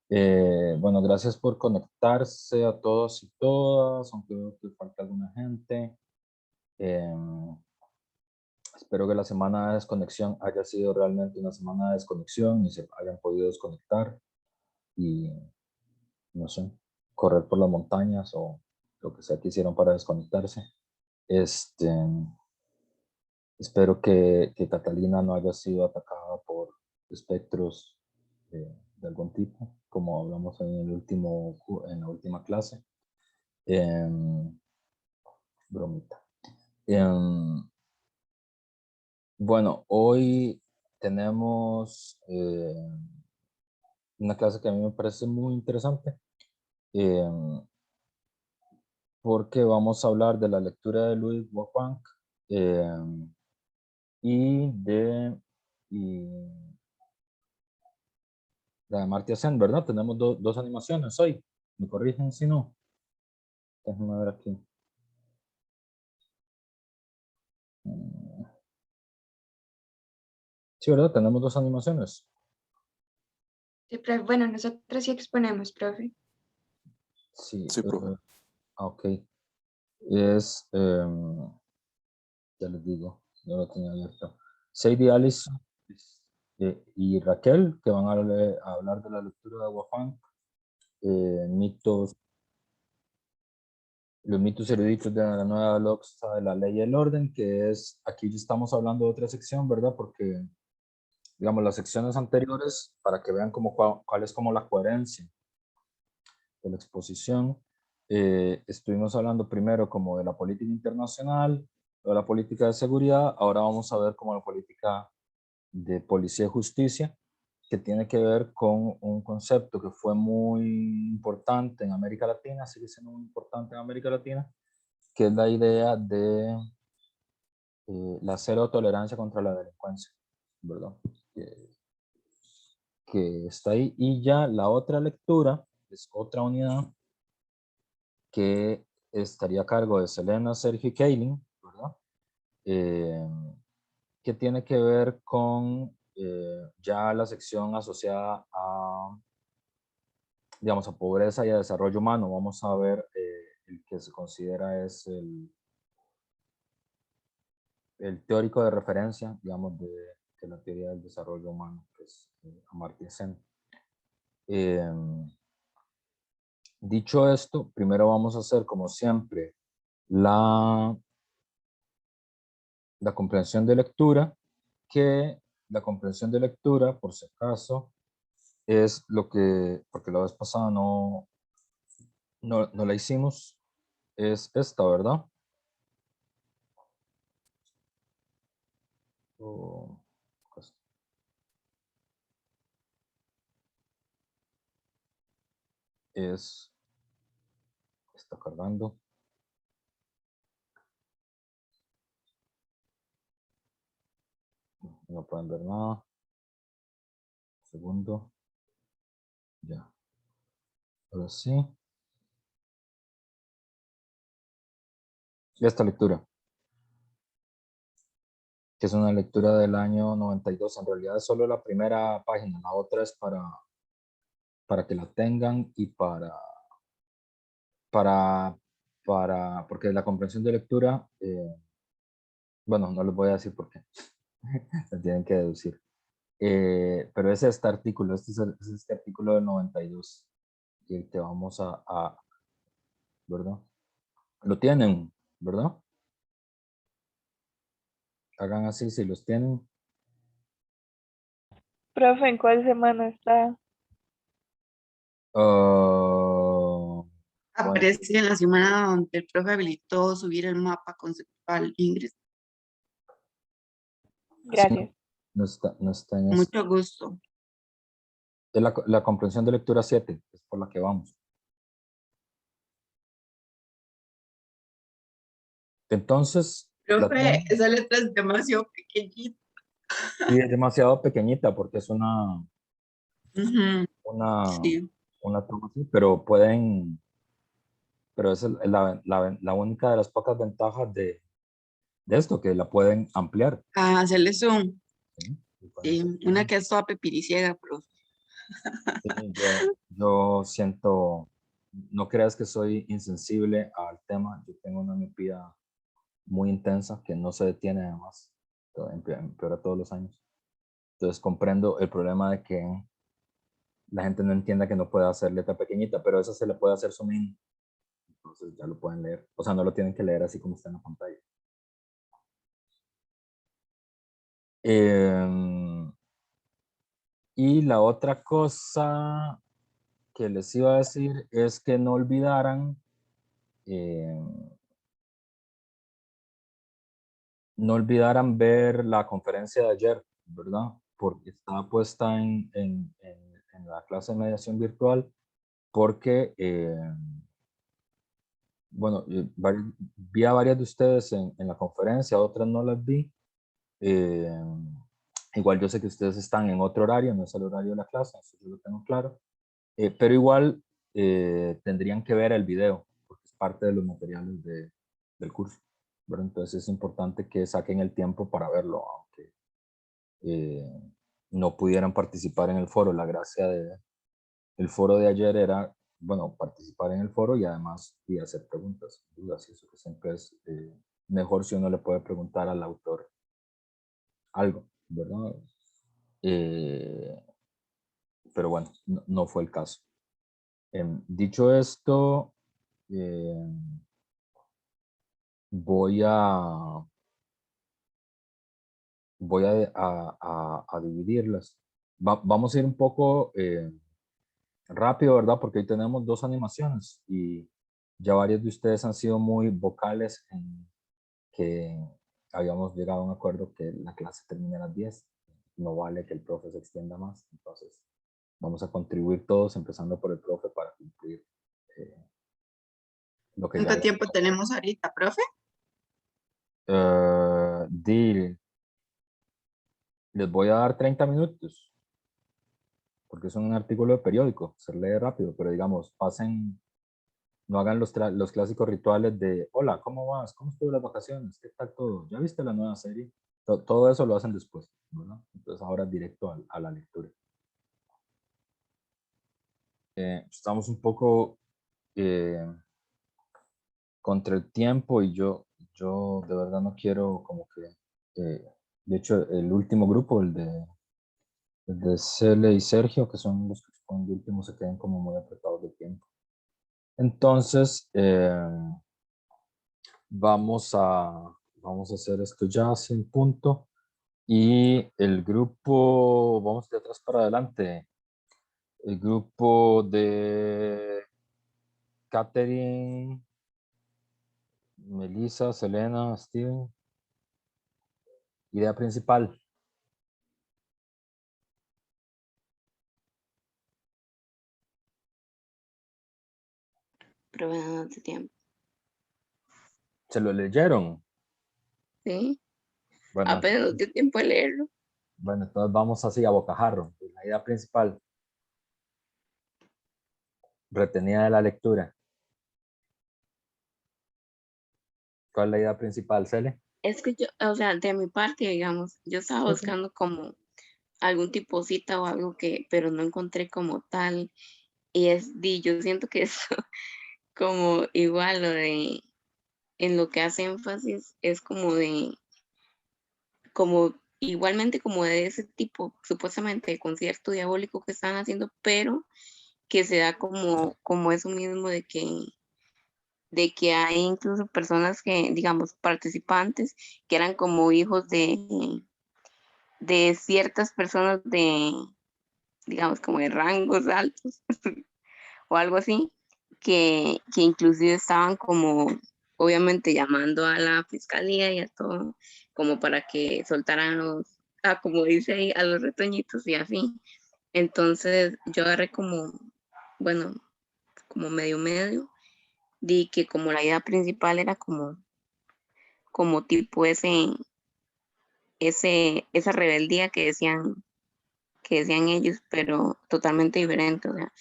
Bueno, gracias por conectarse a todos y todas, aunque veo que falta alguna gente. Espero que la semana de desconexión haya sido realmente una semana de desconexión y se hayan podido desconectar y, no sé, correr por las montañas o lo que sea que hicieron para desconectarse. Este, Espero que Catalina no haya sido atacada por espectros de algún tipo, como hablamos en la última clase. Bromita. Bueno, hoy tenemos una clase que a mí me parece muy interesante porque vamos a hablar de la lectura de Louis Bourgeois y de la de Amartya Sen, ¿verdad? Tenemos dos animaciones hoy. ¿Me corrigen si no? Déjenme ver aquí. Sí, ¿verdad? Tenemos dos animaciones. Sí, profe. Bueno, nosotros sí exponemos, profe. Sí. Sí, profe. Ok. Ya les digo, ya lo tenía abierto. Sadie, Alice y Raquel, que van a hablar de la lectura de Wafan, los mitos eruditos de la nueva doxa de la ley y el orden, que es, aquí ya estamos hablando de otra sección, ¿verdad? Porque, digamos, las secciones anteriores, para que vean cuál es como la coherencia de la exposición, estuvimos hablando primero como de la política internacional, de la política de seguridad, ahora vamos a ver como la política de policía y justicia, que tiene que ver con un concepto que fue muy importante en América Latina, sigue siendo muy importante en América Latina, que es la idea de la cero tolerancia contra la delincuencia, ¿verdad? Que está ahí. Y ya la otra lectura es otra unidad que estaría a cargo de Selena, Sergio y Kaylin, ¿verdad? Que tiene que ver con ya la sección asociada a, digamos, a pobreza y a desarrollo humano. Vamos a ver el que se considera es el teórico de referencia, digamos, de la teoría del desarrollo humano, que es Amartya Sen. Dicho esto, primero vamos a hacer, como siempre, la comprensión de lectura, que la comprensión de lectura, por si acaso, es lo que, porque la vez pasada no la hicimos, es esta, ¿verdad? Pues, está cargando. No pueden ver nada. Segundo. Ya. Ahora sí. Esta lectura, que es una lectura del año 92. En realidad es solo la primera página. La otra es para que la tengan y porque la comprensión de lectura, bueno, no les voy a decir por qué. Se tienen que deducir. Pero es este artículo, es este artículo del 92 y el que vamos ¿verdad? Lo tienen, ¿verdad? Hagan así si los tienen. Profe, ¿en cuál semana está? Bueno, Aparece en la semana donde el profe habilitó subir el mapa conceptual, Ingrid. Gracias. no está en eso. Mucho gusto. Es la comprensión de lectura 7, es por la que vamos. Entonces, Profe, esa letra es demasiado pequeñita. sí, es demasiado pequeñita porque es una Sí. toma así, pero esa es la única de las pocas ventajas de esto, que la pueden ampliar. A hacerle zoom. ¿Sí? Sí, una que es toda pepiriciega, profe. Sí, yo siento, no creas que soy insensible al tema, yo tengo una miopía muy intensa que no se detiene además, empeora todos los años. Entonces comprendo el problema de que la gente no entienda que no puede hacer letra pequeñita, pero eso se le puede hacer zoom in. Entonces ya lo pueden leer. O sea, no lo tienen que leer así como está en la pantalla. Y la otra cosa que les iba a decir es que no olvidaran ver la conferencia de ayer, ¿verdad? Porque estaba puesta en la clase de mediación virtual, porque, bueno, vi a varias de ustedes en la conferencia, otras no las vi. Igual yo sé que ustedes están en otro horario, no es el horario de la clase, eso yo lo tengo claro. Pero igual tendrían que ver el video, porque es parte de los materiales del curso, ¿verdad? Entonces es importante que saquen el tiempo para verlo, aunque no pudieran participar en el foro. La gracia del foro de ayer era, bueno, participar en el foro y además y hacer preguntas, dudas, y eso que siempre es mejor si uno le puede preguntar al autor algo, ¿verdad? Pero bueno, no fue el caso. Dicho esto, voy a dividirlas. Vamos a ir un poco rápido, ¿verdad? Porque hoy tenemos 2 animaciones y ya varios de ustedes han sido muy vocales en que habíamos llegado a un acuerdo que la clase termine a las 10. No vale que el profe se extienda más. Entonces, vamos a contribuir todos, empezando por el profe, para cumplir lo que ya ¿Cuánto había. tiempo tenemos ahorita, profe? Les voy a dar 30 minutos, porque es un artículo de periódico, se lee rápido, pero digamos, pasen, no hagan los clásicos rituales de, hola, ¿cómo vas? ¿Cómo estuvo las vacaciones? ¿Qué tal todo? ¿Ya viste la nueva serie? Todo eso lo hacen después, ¿verdad? Entonces ahora directo a la lectura. Estamos un poco contra el tiempo y yo de verdad no quiero como que, de hecho, el último grupo, el de Cele y Sergio, que son los que exponen de último, se queden como muy apretados de tiempo. Entonces, vamos a hacer esto ya sin punto. Y el grupo, vamos de atrás para adelante. El grupo de Catherine, Melissa, Selena, Steven. Idea principal. Profe, no hace tiempo. ¿Se lo leyeron? Sí, Bueno, apenas nos dio tiempo de leerlo. bueno, entonces vamos así a bocajarro. La idea principal. Retenida de la lectura. ¿Cuál es la idea principal, Cele? Es que yo, o sea, de mi parte, digamos, yo estaba buscando como algún tipo de cita o algo que, pero no encontré como tal. Yo siento que eso, como igual lo de, en lo que hace énfasis, es como igualmente como de ese tipo, supuestamente de concierto diabólico que están haciendo, pero que se da como eso mismo de que hay incluso personas que, digamos, participantes, que eran como hijos de ciertas personas digamos, como de rangos altos o algo así, que inclusive estaban como, obviamente, llamando a la fiscalía y a todo, como para que soltaran como dice ahí, a los retoñitos y así. Entonces yo agarré como, bueno, como medio, di que como la idea principal era como tipo esa rebeldía que decían ellos, pero totalmente diferente, o sea,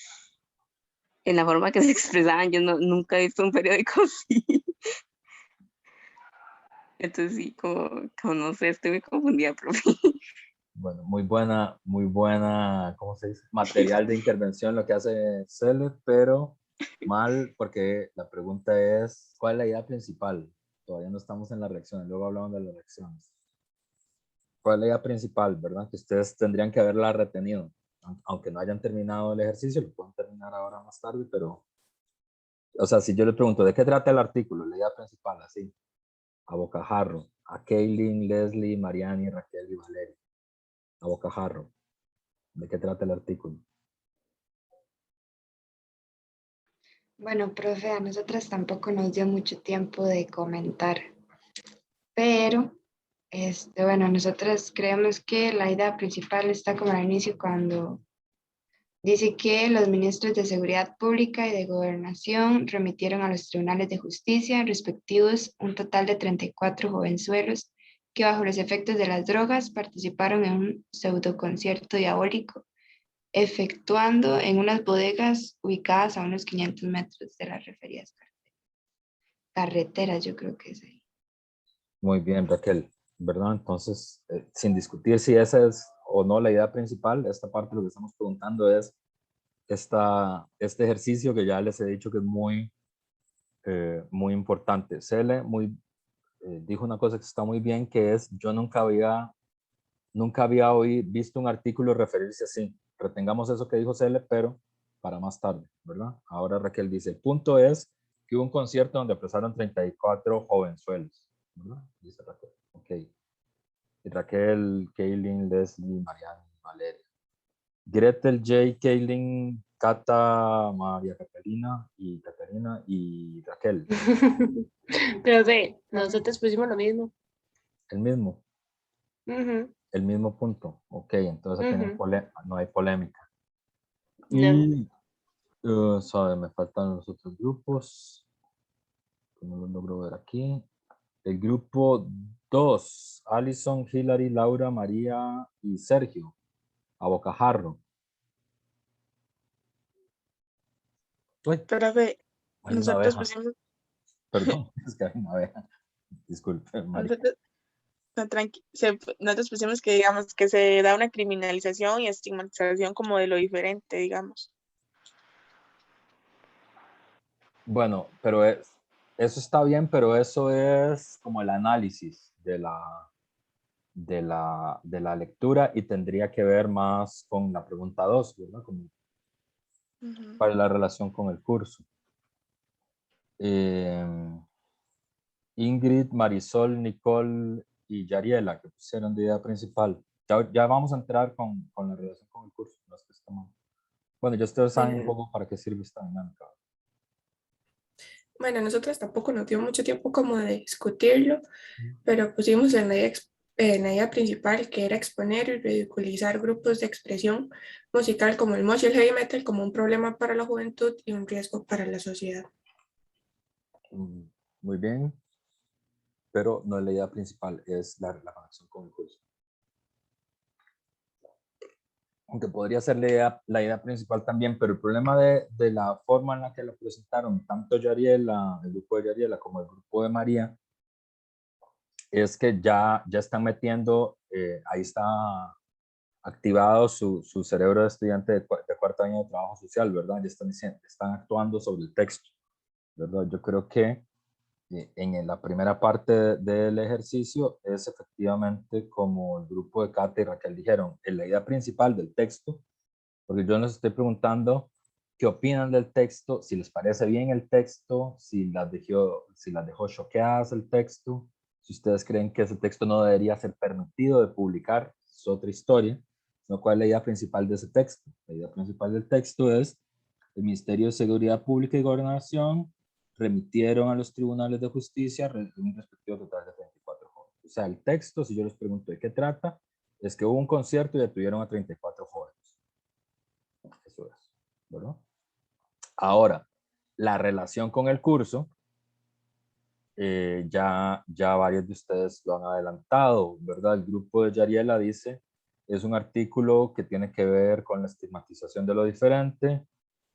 en la forma que se expresaban, yo nunca he visto un periódico así. Entonces sí, como no sé, estoy muy confundida, profe. Bueno, muy buena, ¿cómo se dice? Material de intervención lo que hace Cele, pero mal porque la pregunta es, ¿cuál es la idea principal? Todavía no estamos en las reacciones, luego hablamos de las reacciones. ¿Cuál es la idea principal, verdad? Que ustedes tendrían que haberla retenido. Aunque no hayan terminado el ejercicio, lo pueden terminar ahora más tarde, pero, o sea, si yo le pregunto, ¿de qué trata el artículo? La idea principal, así, a bocajarro, a Kaylin, Leslie, Mariani, Raquel y Valeria. A bocajarro. ¿De qué trata el artículo? Bueno, profe, a nosotras tampoco nos dio mucho tiempo de comentar, pero, bueno, nosotras creemos que la idea principal está como al inicio cuando dice que los ministros de Seguridad Pública y de Gobernación remitieron a los tribunales de justicia respectivos un total de 34 jovenzuelos que bajo los efectos de las drogas participaron en un pseudoconcierto diabólico, efectuando en unas bodegas ubicadas a unos 500 metros de las referidas carreteras, yo creo que es ahí. Muy bien, Raquel, ¿verdad? Entonces, sin discutir si esa es o no la idea principal, esta parte lo que estamos preguntando es este ejercicio que ya les he dicho que es muy importante. Cele dijo una cosa que está muy bien, que es, yo nunca había visto un artículo referirse así. Retengamos eso que dijo Cele, pero para más tarde, ¿verdad? Ahora Raquel dice, el punto es que hubo un concierto donde pasaron 34 jovenzuelos, ¿verdad? Dice Raquel. Ok. Y Raquel, Kaylin, Leslie, Mariana, Valeria. Gretel, Jay, Kaylin, Cata, María Catarina y Raquel. Profe, nosotros pusimos lo mismo. El mismo. Ujú, El mismo punto. Ok, entonces aquí ujú. no hay polémica. No. Y, me faltan los otros grupos. No los logro ver aquí. El grupo 2, Alison, Hilary, Laura, María y Sergio. A bocajarro. Uy, Profe, hay una nosotros abeja. pusimos, Perdón, es que hay una abeja. Disculpe, María. nosotros, no, nosotros pusimos que digamos que se da una criminalización y estigmatización como de lo diferente, digamos. Bueno, pero eso está bien, pero eso es como el análisis de la lectura y tendría que ver más con la pregunta 2, ¿verdad? Como Ujú. para la relación con el curso. Ingrid, Marisol, Nicole y Yariela, que pusieron de idea principal. Ya vamos a entrar con la relación con el curso. No es que está mal. Bueno, ya ustedes saben un Bueno, poco para qué sirve esta dinámica. bueno, a nosotros tampoco nos dio mucho tiempo como de discutirlo, pero pusimos en la idea principal que era exponer y ridiculizar grupos de expresión musical como el mosh y el heavy metal como un problema para la juventud y un riesgo para la sociedad. Muy bien, pero no es la idea principal, es la conexión con el curso. Aunque podría ser la idea principal también, pero el problema de la forma en la que lo presentaron, tanto Yariela, el grupo de Yariela, como el grupo de María, es que ya están metiendo, ahí está activado su cerebro de estudiante de cuarto año de trabajo social, ¿verdad? Ya están actuando sobre el texto, ¿verdad? Yo creo que en la primera parte del ejercicio es efectivamente como el grupo de Cata y Raquel dijeron, en la idea principal del texto, porque yo les estoy preguntando qué opinan del texto, si les parece bien el texto, si las dejó choqueadas el texto, si ustedes creen que ese texto no debería ser permitido de publicar, es otra historia, sino cuál es la idea principal de ese texto. La idea principal del texto es el Ministerio de Seguridad Pública y Gobernación remitieron a los tribunales de justicia un respectivo total de 34 jóvenes. O sea, el texto, si yo les pregunto de qué trata, es que hubo un concierto y detuvieron a 34 jóvenes. Eso es, ¿verdad? Ahora, la relación con el curso, ya varios de ustedes lo han adelantado, ¿verdad? El grupo de Yariela dice, es un artículo que tiene que ver con la estigmatización de lo diferente.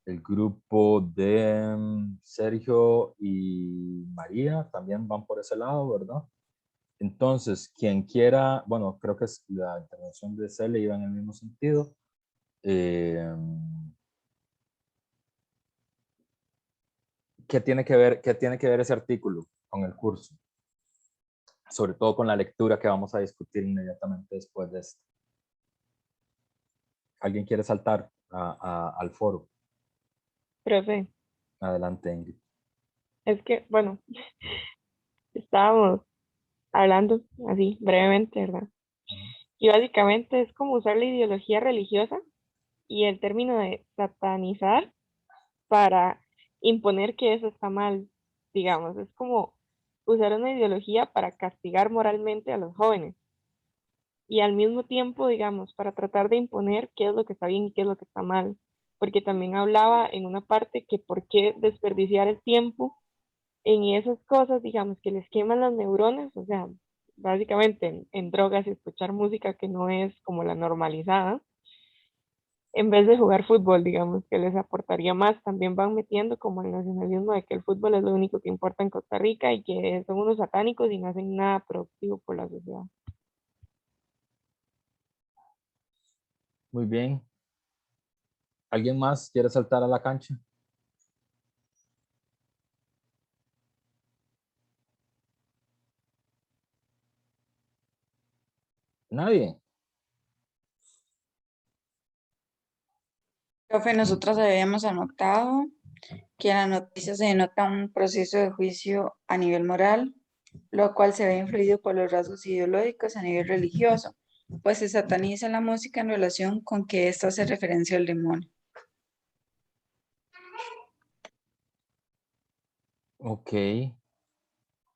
El grupo de Sergio y María también van por ese lado, ¿verdad? Entonces, quien quiera, bueno, creo que la intervención de Cele iba en el mismo sentido. ¿Qué tiene que ver ese artículo con el curso? Sobre todo con la lectura que vamos a discutir inmediatamente después de esto. ¿Alguien quiere saltar al foro? Profe, Adelante, Ingrid. es que, bueno, estábamos hablando así brevemente, ¿verdad? Y básicamente es como usar la ideología religiosa y el término de satanizar para imponer que eso está mal, digamos. Es como usar una ideología para castigar moralmente a los jóvenes y al mismo tiempo, digamos, para tratar de imponer qué es lo que está bien y qué es lo que está mal. Porque también hablaba en una parte que por qué desperdiciar el tiempo en esas cosas, digamos, que les queman las neuronas, o sea, básicamente en drogas y escuchar música que no es como la normalizada, en vez de jugar fútbol, digamos, que les aportaría más, también van metiendo como el nacionalismo de que el fútbol es lo único que importa en Costa Rica y que son unos satánicos y no hacen nada productivo por la sociedad. Muy bien. ¿Alguien más quiere saltar a la cancha? Nadie. Profe, nosotros habíamos anotado que en la noticia se denota un proceso de juicio a nivel moral, lo cual se ve influido por los rasgos ideológicos a nivel religioso, pues se sataniza la música en relación con que ésta hace referencia al demonio. Ok.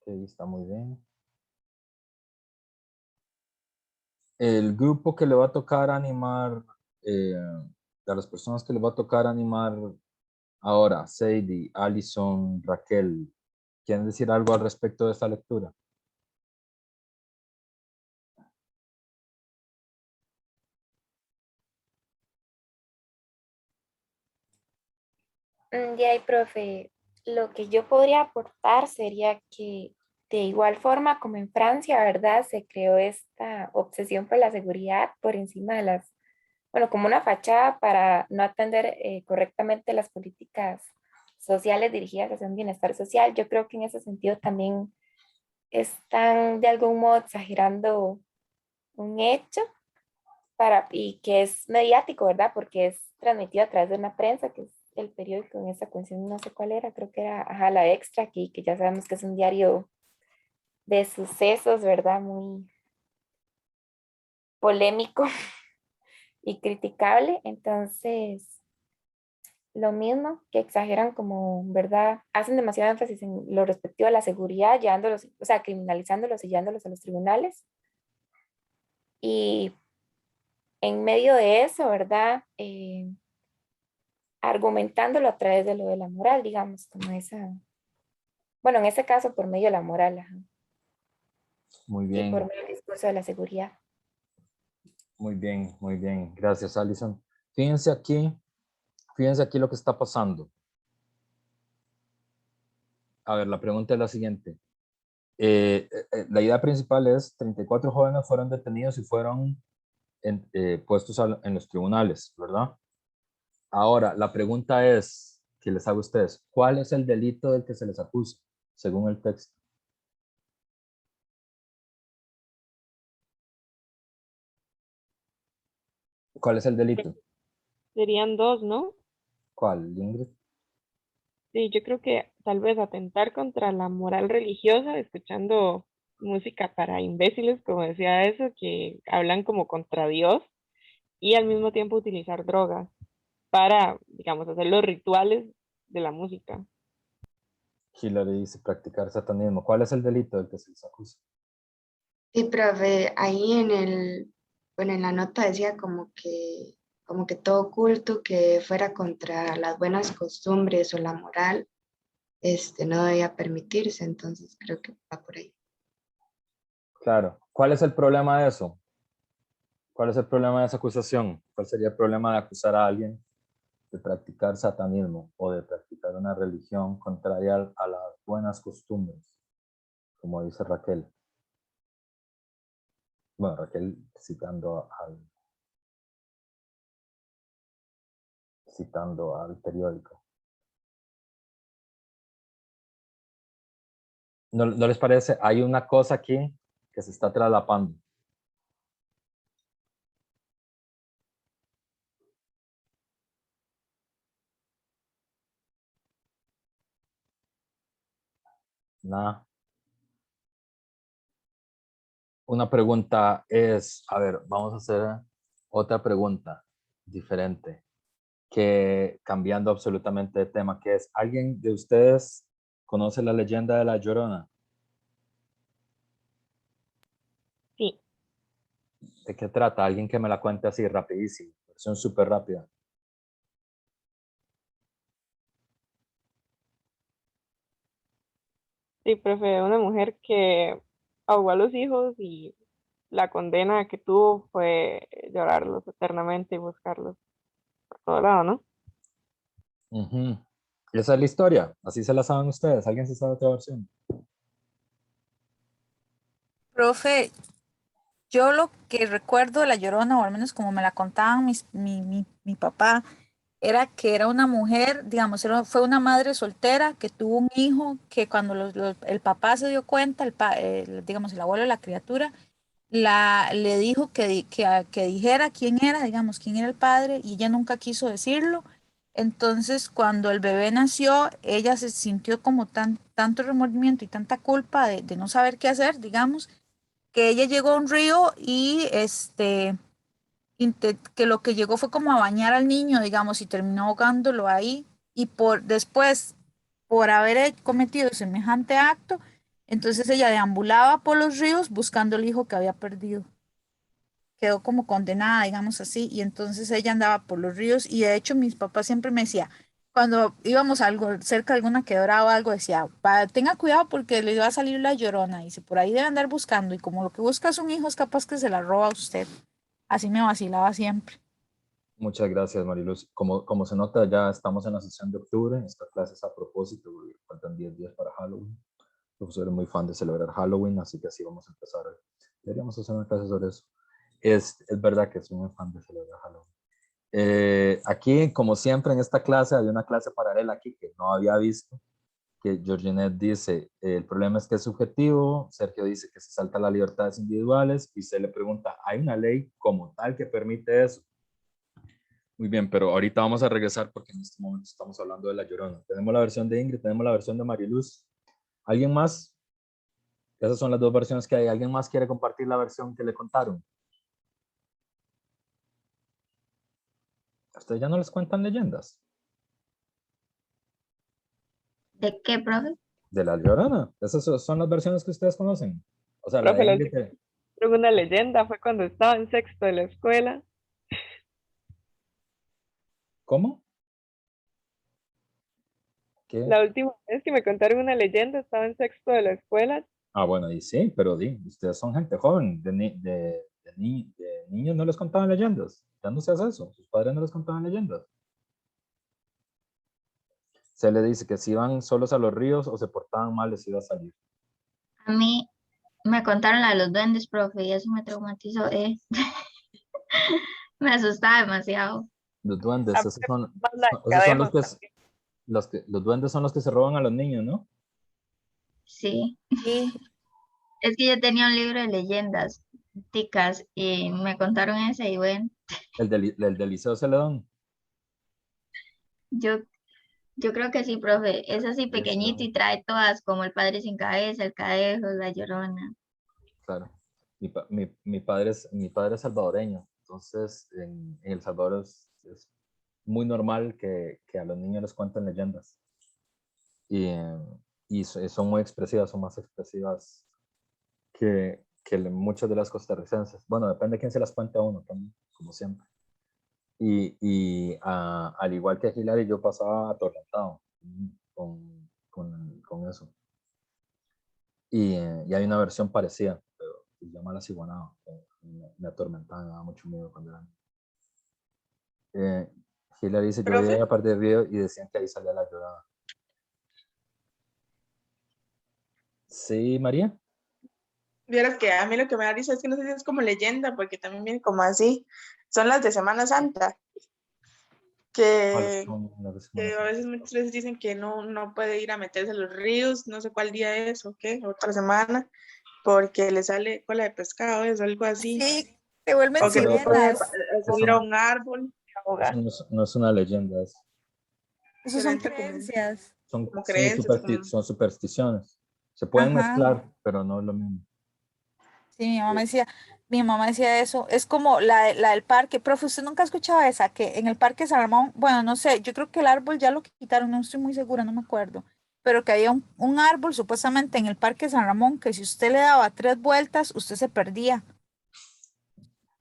Está muy bien. El grupo que le va a tocar animar, de las personas que le va a tocar animar ahora, Sadie, Alison, Raquel, ¿quieren decir algo al respecto de esta lectura? De ahí, profe, lo que yo podría aportar sería que de igual forma como en Francia, ¿verdad? Se creó esta obsesión por la seguridad por encima de las, bueno, como una fachada para no atender correctamente las políticas sociales dirigidas hacia un bienestar social. Yo creo que en ese sentido también están de algún modo exagerando un hecho y que es mediático, ¿verdad? Porque es transmitido a través de una prensa, que es el periódico en esta cuestión, no sé cuál era, creo que era, ajá, La Extra, que ya sabemos que es un diario de sucesos, ¿verdad? Muy polémico y criticable. Entonces, lo mismo que exageran como, ¿verdad? Hacen demasiado énfasis en lo respectivo a la seguridad, llevándolos, o sea, criminalizándolos y llevándolos a los tribunales. Y en medio de eso, ¿verdad? Argumentándolo a través de lo de la moral, digamos, como esa, bueno, en ese caso por medio de la moral, ajá, Muy y por bien, medio del discurso de la seguridad. muy bien, muy bien. Gracias, Alison. Fíjense aquí lo que está pasando. A ver, la pregunta es la siguiente. La idea principal es 34 jóvenes fueron detenidos y fueron puestos en los tribunales, ¿verdad? Ahora, la pregunta es, que les hago a ustedes, ¿cuál es el delito del que se les acusa, según el texto? ¿Cuál es el delito? Serían dos, ¿no? ¿Cuál, Ingrid? Sí, yo creo que tal vez atentar contra la moral religiosa, escuchando música para imbéciles, como decía eso, que hablan como contra Dios, y al mismo tiempo utilizar drogas para, digamos, hacer los rituales de la música. Hillary dice practicar satanismo. ¿Cuál es el delito del que se les acusa? Sí, profe, ahí bueno, en la nota decía como que todo culto que fuera contra las buenas costumbres o la moral, no debía permitirse, entonces creo que va por ahí. Claro. ¿Cuál es el problema de eso? ¿Cuál es el problema de esa acusación? ¿Cuál sería el problema de acusar a alguien de practicar satanismo o de practicar una religión contraria a las buenas costumbres, como dice Raquel? Bueno, Raquel citando al periódico. ¿No les parece? Hay una cosa aquí que se está traslapando. Nada. Una pregunta es, a ver, vamos a hacer otra pregunta diferente, que cambiando absolutamente de tema, que es, ¿alguien de ustedes conoce la leyenda de La Llorona? Sí, ¿De qué trata? Alguien que me la cuente así rapidísimo, versión súper rápida. sí, profe, una mujer que ahogó a los hijos y la condena que tuvo fue llorarlos eternamente y buscarlos por todo lado, ¿no? Ujú. Y esa es la historia, así se la saben ustedes. ¿Alguien se sabe otra versión? Profe, yo lo que recuerdo de La Llorona, o al menos como me la contaban mi papá, era que era una mujer, digamos, fue una madre soltera que tuvo un hijo que cuando el papá se dio cuenta, digamos, el abuelo de la criatura, le dijo que dijera quién era, digamos, quién era el padre, y ella nunca quiso decirlo. Entonces, cuando el bebé nació, ella se sintió como tanto remordimiento y tanta culpa de no saber qué hacer, digamos, que ella llegó a un río y que lo que llegó fue como a bañar al niño, digamos, y terminó ahogándolo ahí. Y después, por haber cometido semejante acto, entonces ella deambulaba por los ríos buscando el hijo que había perdido. Quedó como condenada, digamos así, y entonces ella andaba por los ríos y de hecho mis papás siempre me decía, cuando íbamos a algo cerca de alguna quebrada o algo, decía, tenga cuidado porque le va a salir la llorona", y dice, por ahí debe andar buscando y como lo que busca es un hijo es capaz que se la roba a usted. Así me vacilaba siempre. Muchas gracias, Mariluz. Como se nota, ya estamos en la sesión de octubre. Esta clase es a propósito, porque faltan 10 días para Halloween. El profesor es muy fan de celebrar Halloween, así que así vamos a empezar hoy. Deberíamos hacer una clase sobre eso. Es verdad que soy muy fan de celebrar Halloween. Aquí, como siempre, en esta clase, había una clase paralela aquí que no había visto, que Georgette dice, el problema es que es subjetivo, Sergio dice que se salta las libertades individuales, y se le pregunta, ¿hay una ley como tal que permite eso? Muy bien, pero ahorita vamos a regresar porque en este momento estamos hablando de La Llorona. Tenemos la versión de Ingrid, tenemos la versión de Mariluz. ¿Alguien más? Esas son las dos versiones que hay. ¿Alguien más quiere compartir la versión que le contaron? ¿A ustedes ya no les cuentan leyendas? ¿De qué, profe? De La Llorona. Esas son las versiones que ustedes conocen. O sea, la de Profe, la Ingrid. última tengo una leyenda, fue cuando estaba en sexto de la escuela. ¿Cómo? ¿Qué? La última vez que me contaron una leyenda estaba en sexto de la escuela. Ah, bueno, y sí, pero ustedes son gente joven. De niños no les contaban leyendas. Ya no se hace eso. Sus padres no les contaban leyendas. Se le dice que si iban solos a los ríos o se portaban mal les iba a salir. A mí me contaron la de los duendes, profe, y eso me traumatizó. Me asustaba demasiado. Los duendes, A mí más la esos son Cademo también. los duendes son los que se roban a los niños, ¿no? Sí, Sí, es que yo tenía un libro de leyendas ticas y me contaron ese y bueno, El del Liceo Celedón. yo, yo creo que sí, profe. Es así pequeñito Eso, y trae todas, como el padre sin cabeza, el cadejo, la llorona. claro. Mi padre es salvadoreño, entonces en El Salvador es muy normal que a los niños les cuenten leyendas. Y son muy expresivas, son más expresivas que muchas de las costarricenses. Bueno, depende de quién se las cuente a uno también, como siempre. Al igual que Hilary, yo pasaba atormentado con eso. Y hay una versión parecida, pero se llama La Ciguanaba. Me atormentaba, me daba mucho miedo cuando era niño. Hilary dice, yo Profe, veía la parte del río y decían que ahí salía la llorada. Sí, María. Vieras que a mí lo que me da risa es que no sé si es como leyenda, porque también viene como así. Son las de Semana Santa, ¿Cuáles que, son las de que Semana a Santa? veces muchas veces dicen que no puede ir a meterse a los ríos, no sé cuál día es o qué, otra semana, porque le sale cola de pescado, es algo así. Sí, se vuelven O que no Pero se puede sirenas. eso subir a un árbol, eso no es una leyenda, Esos pero son entra como, creencias. como sí, creencias, como, son supersticiones. Se pueden Ajá. mezclar, pero no es lo mismo. Sí, mi mamá decía eso. Es como la del parque. Profe, ¿usted nunca ha escuchado esa? Que en el Parque San Ramón, bueno, no sé, yo creo que el árbol ya lo quitaron, no estoy muy segura, no me acuerdo. Pero que había un árbol supuestamente en el Parque San Ramón que si usted le daba 3 vueltas, usted se perdía.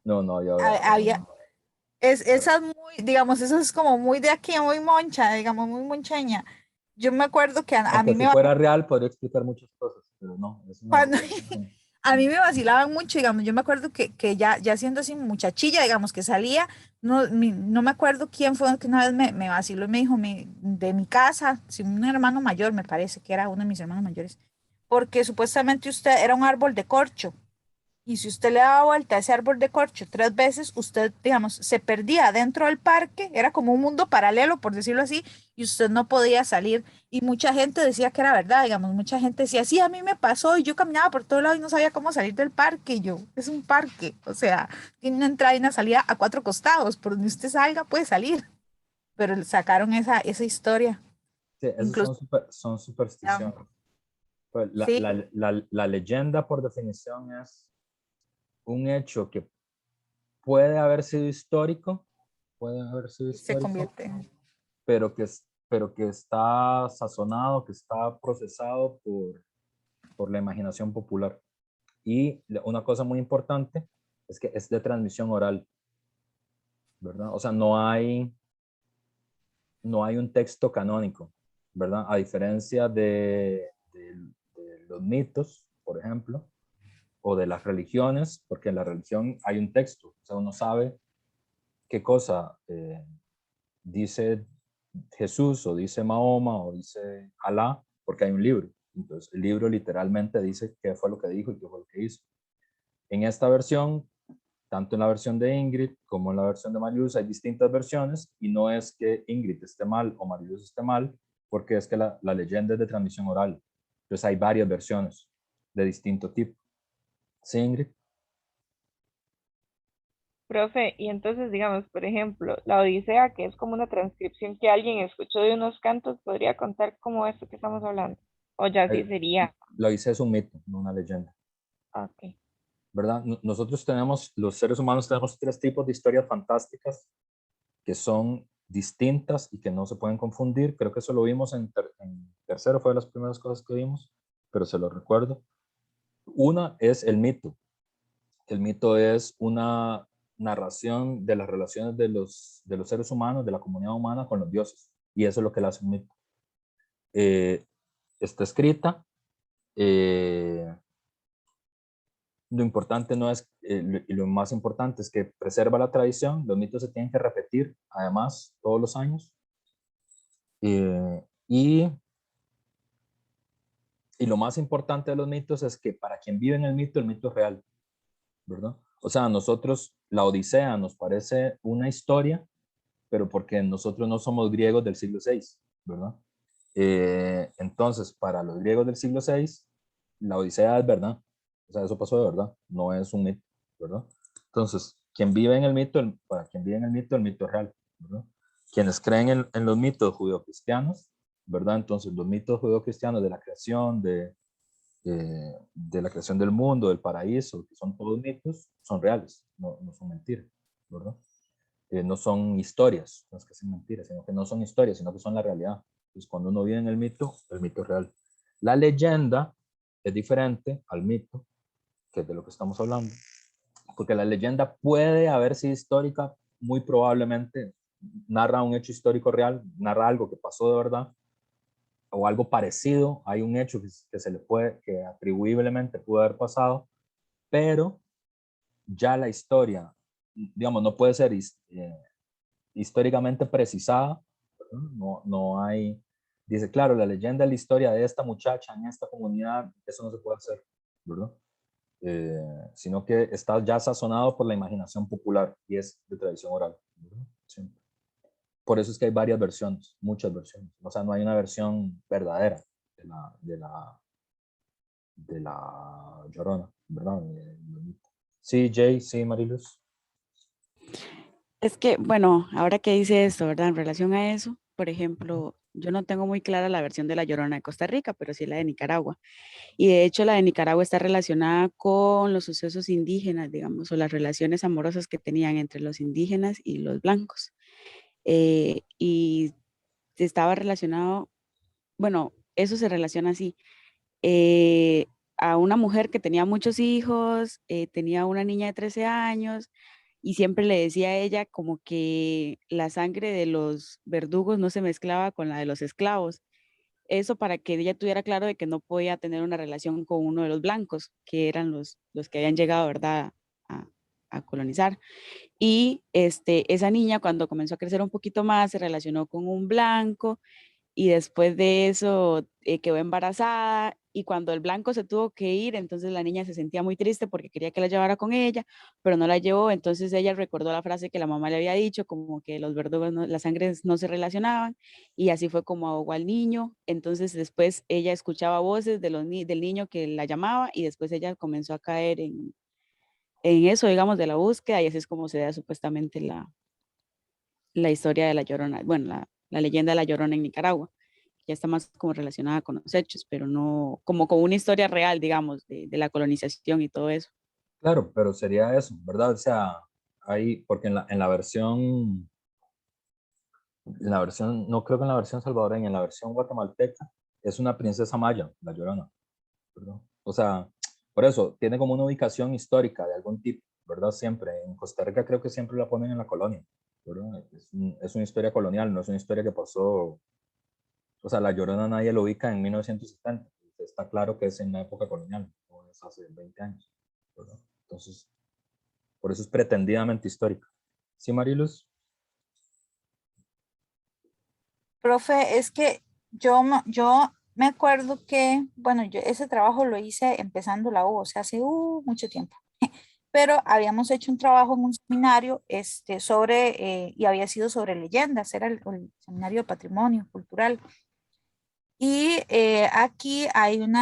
No, ya veo. Había, esa es muy, digamos, eso es como muy de aquí, muy moncha, digamos, muy moncheña. Yo me acuerdo que a Aunque mí si fuera real, podría explicar muchas cosas, pero no, es una cuando, leyenda. Sí. a mí me vacilaban mucho, digamos, yo me acuerdo que ya siendo así muchachilla, digamos, que salía, no me acuerdo quién fue que una vez me vaciló y me dijo de mi casa, sí, un hermano mayor, me parece que era uno de mis hermanos mayores, porque supuestamente usted era un árbol de corcho. Y si usted le daba vuelta a ese árbol de corcho 3 veces, usted, digamos, se perdía dentro del parque, era como un mundo paralelo, por decirlo así, y usted no podía salir. Y mucha gente decía que era verdad, digamos, mucha gente decía, sí, a mí me pasó y yo caminaba por todo lado y no sabía cómo salir del parque. Y yo, es un parque, o sea, tiene una entrada y una salida a 4 costados, por donde usted salga puede salir. Pero sacaron esa historia, Sí, esas incluso, son ya, supersticiones. Pues sí, la leyenda, por definición, es un hecho que puede haber sido histórico, puede haber sido se histórico, convierte en... pero que está sazonado, que está procesado por la imaginación popular. Y una cosa muy importante es que es de transmisión oral, ¿verdad? O sea, no hay un texto canónico, ¿verdad? A diferencia de los mitos, por ejemplo, o de las religiones, porque en la religión hay un texto, o sea, uno sabe qué cosa dice Jesús o dice Mahoma o dice Alá, porque hay un libro. Entonces, el libro literalmente dice qué fue lo que dijo y qué fue lo que hizo. En esta versión, tanto en la versión de Ingrid como en la versión de Marius, hay distintas versiones y no es que Ingrid esté mal o Marius esté mal, porque es que la leyenda es de transmisión oral. Entonces, hay varias versiones de distinto tipo. ¿Sí, Ingrid? Profe, y entonces, digamos, por ejemplo, la Odisea, que es como una transcripción que alguien escuchó de unos cantos, podría contar como esto que estamos hablando. O ya sí sería. Lo hice es un mito, no una leyenda. Ok. ¿Verdad? Nosotros tenemos, los seres humanos tenemos 3 tipos de historias fantásticas que son distintas y que no se pueden confundir. Creo que eso lo vimos en tercero, fue de las primeras cosas que vimos, pero se lo recuerdo. Una es el mito. El mito es una narración de las relaciones de los seres humanos, de la comunidad humana con los dioses. Y eso es lo que le hace un mito. Está escrita. Lo importante no es, y lo más importante es que preserva la tradición. Los mitos se tienen que repetir, además, todos los años. Y lo más importante de los mitos es que para quien vive en el mito es real, ¿verdad? O sea, a nosotros la Odisea nos parece una historia, pero porque nosotros no somos griegos del siglo VI, ¿verdad? Entonces, para los griegos del siglo VI, la Odisea es verdad. O sea, eso pasó de verdad, no es un mito, ¿verdad? Entonces, quien vive en el mito, para quien vive en el mito es real, ¿verdad? Quienes creen en los mitos judeocristianos, ¿verdad? Entonces, los mitos judeocristianos de la creación, de la creación del mundo, del paraíso, que son todos mitos, son reales, no son mentiras, ¿verdad? No son historias, no es que sean mentiras, sino que no son historias, sino que son la realidad. Entonces, cuando uno vive en el mito es real. La leyenda es diferente al mito, que es de lo que estamos hablando, porque la leyenda puede haber sido histórica, muy probablemente narra un hecho histórico real, narra algo que pasó de verdad, o algo parecido, hay un hecho que se le puede, que atribuiblemente pudo haber pasado, pero ya la historia, digamos, no puede ser históricamente precisada, no hay, dice, claro, la leyenda es la historia de esta muchacha en esta comunidad, eso no se puede hacer, ¿verdad? sino que está ya sazonado por la imaginación popular y es de tradición oral, ¿verdad? Siempre. Por eso es que hay varias versiones, muchas versiones. O sea, no hay una versión verdadera de la Llorona, ¿verdad? Sí, Jay, sí, Mariluz. Es que, bueno, ahora que dice esto, ¿verdad? En relación a eso, por ejemplo, yo no tengo muy clara la versión de la Llorona de Costa Rica, pero sí la de Nicaragua. Y de hecho la de Nicaragua está relacionada con los sucesos indígenas, digamos, o las relaciones amorosas que tenían entre los indígenas y los blancos. Y estaba relacionado, bueno, eso se relaciona así. eh, a una mujer que tenía muchos hijos, tenía una niña de 13 años y siempre le decía a ella como que la sangre de los verdugos no se mezclaba con la de los esclavos. Eso para que ella tuviera claro de que no podía tener una relación con uno de los blancos, que eran los que habían llegado, ¿verdad? A, a colonizar. Y esa niña cuando comenzó a crecer un poquito más se relacionó con un blanco y después de eso quedó embarazada y cuando el blanco se tuvo que ir, entonces la niña se sentía muy triste porque quería que la llevara con ella, pero no la llevó, entonces ella recordó la frase que la mamá le había dicho, como que los verdugos, las sangres no se relacionaban y así fue como ahogó al niño, entonces después ella escuchaba voces de del niño que la llamaba y después ella comenzó a caer en eso, digamos, de la búsqueda y así es como se da supuestamente la historia de la Llorona, bueno, la leyenda de la Llorona en Nicaragua. Ya está más como relacionada con los hechos, pero no como con una historia real, digamos, de la colonización y todo eso. Claro, pero sería eso, ¿verdad? O sea, hay, porque en la versión, no creo que en la versión salvadoreña, en la versión guatemalteca, es una princesa maya, la Llorona, ¿verdad? O sea, por eso, tiene como una ubicación histórica de algún tipo, ¿verdad? Siempre. En Costa Rica creo que siempre la ponen en la colonia, ¿verdad? Es una historia colonial, no es una historia que pasó. O sea, la Llorona nadie lo ubica en 1970. Está claro que es en la época colonial, no es hace 20 años, ¿verdad? Entonces, por eso es pretendidamente histórica. ¿Sí, Mariluz? Profe, es que yo me acuerdo que, bueno, yo ese trabajo lo hice empezando la U, o sea, hace mucho tiempo. Pero habíamos hecho un trabajo en un seminario sobre, y había sido sobre leyendas, era el seminario de patrimonio cultural. Y aquí hay un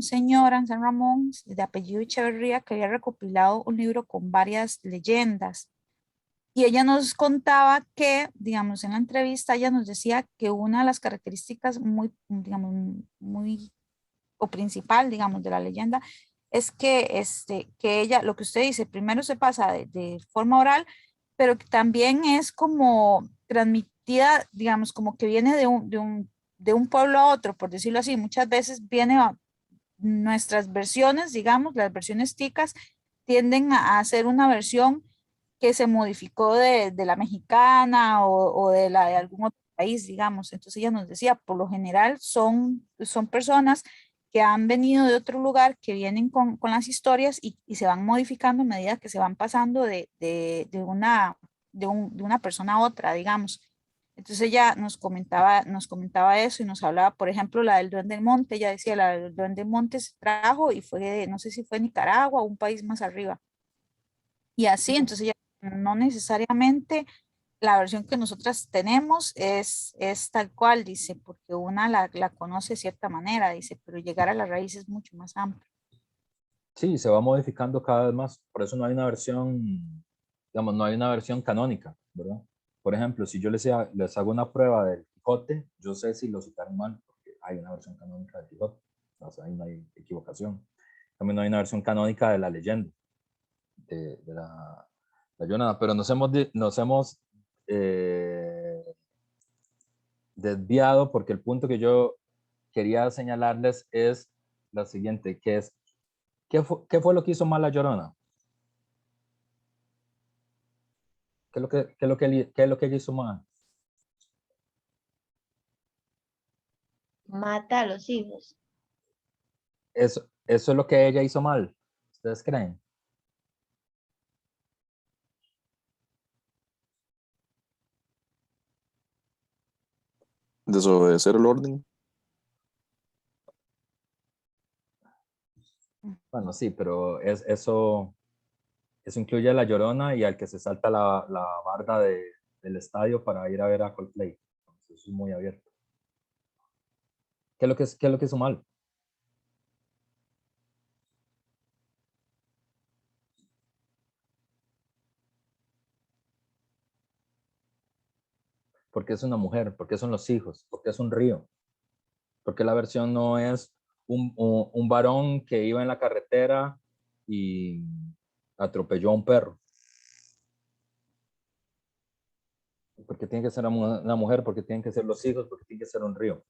señora en San Ramón de apellido Echeverría que había recopilado un libro con varias leyendas. Y ella nos contaba que, digamos, en la entrevista, ella nos decía que una de las características muy, digamos, muy, o principal, digamos, de la leyenda es que ella, lo que usted dice, primero se pasa de forma oral, pero que también es como transmitida, digamos, como que viene de un pueblo a otro, por decirlo así. Muchas veces viene a nuestras versiones, digamos, las versiones ticas, tienden a hacer una versión que se modificó de la mexicana o de la de algún otro país, digamos. Entonces ella nos decía, por lo general son personas que han venido de otro lugar, que vienen con las historias y se van modificando a medida que se van pasando de una persona a otra, digamos. Entonces ella nos comentaba eso y nos hablaba, por ejemplo, la del Duende del Monte. Ella decía, la del Duende del Monte se trajo y fue, no sé si fue Nicaragua o un país más arriba. Y así, entonces ya no necesariamente la versión que nosotras tenemos es tal cual, dice, porque una la conoce de cierta manera, dice, pero llegar a la raíz es mucho más amplio. Sí, se va modificando cada vez más. Por eso no hay una versión, digamos, no hay una versión canónica, ¿verdad? Por ejemplo, si yo les hago una prueba del Quijote, yo sé si lo citaron mal, porque hay una versión canónica del Quijote. O sea, ahí no hay equivocación. También no hay una versión canónica de la leyenda, de la Llorona, pero nos hemos desviado porque el punto que yo quería señalarles es la siguiente, que es, ¿qué fue lo que hizo mal la Llorona? ¿Qué es lo que hizo mal? Mata a los hijos. Eso es lo que ella hizo mal. ¿Ustedes creen? Desobedecer el orden. Bueno, sí, pero eso incluye a La Llorona y al que se salta la barda del estadio para ir a ver a Coldplay. Entonces, eso es muy abierto. ¿Qué es lo que hizo mal? Porque es una mujer, porque son los hijos, porque es un río, porque la versión no es un varón que iba en la carretera y atropelló a un perro. Porque tiene que ser una mujer, porque tienen que ser los hijos, porque tiene que ser un río,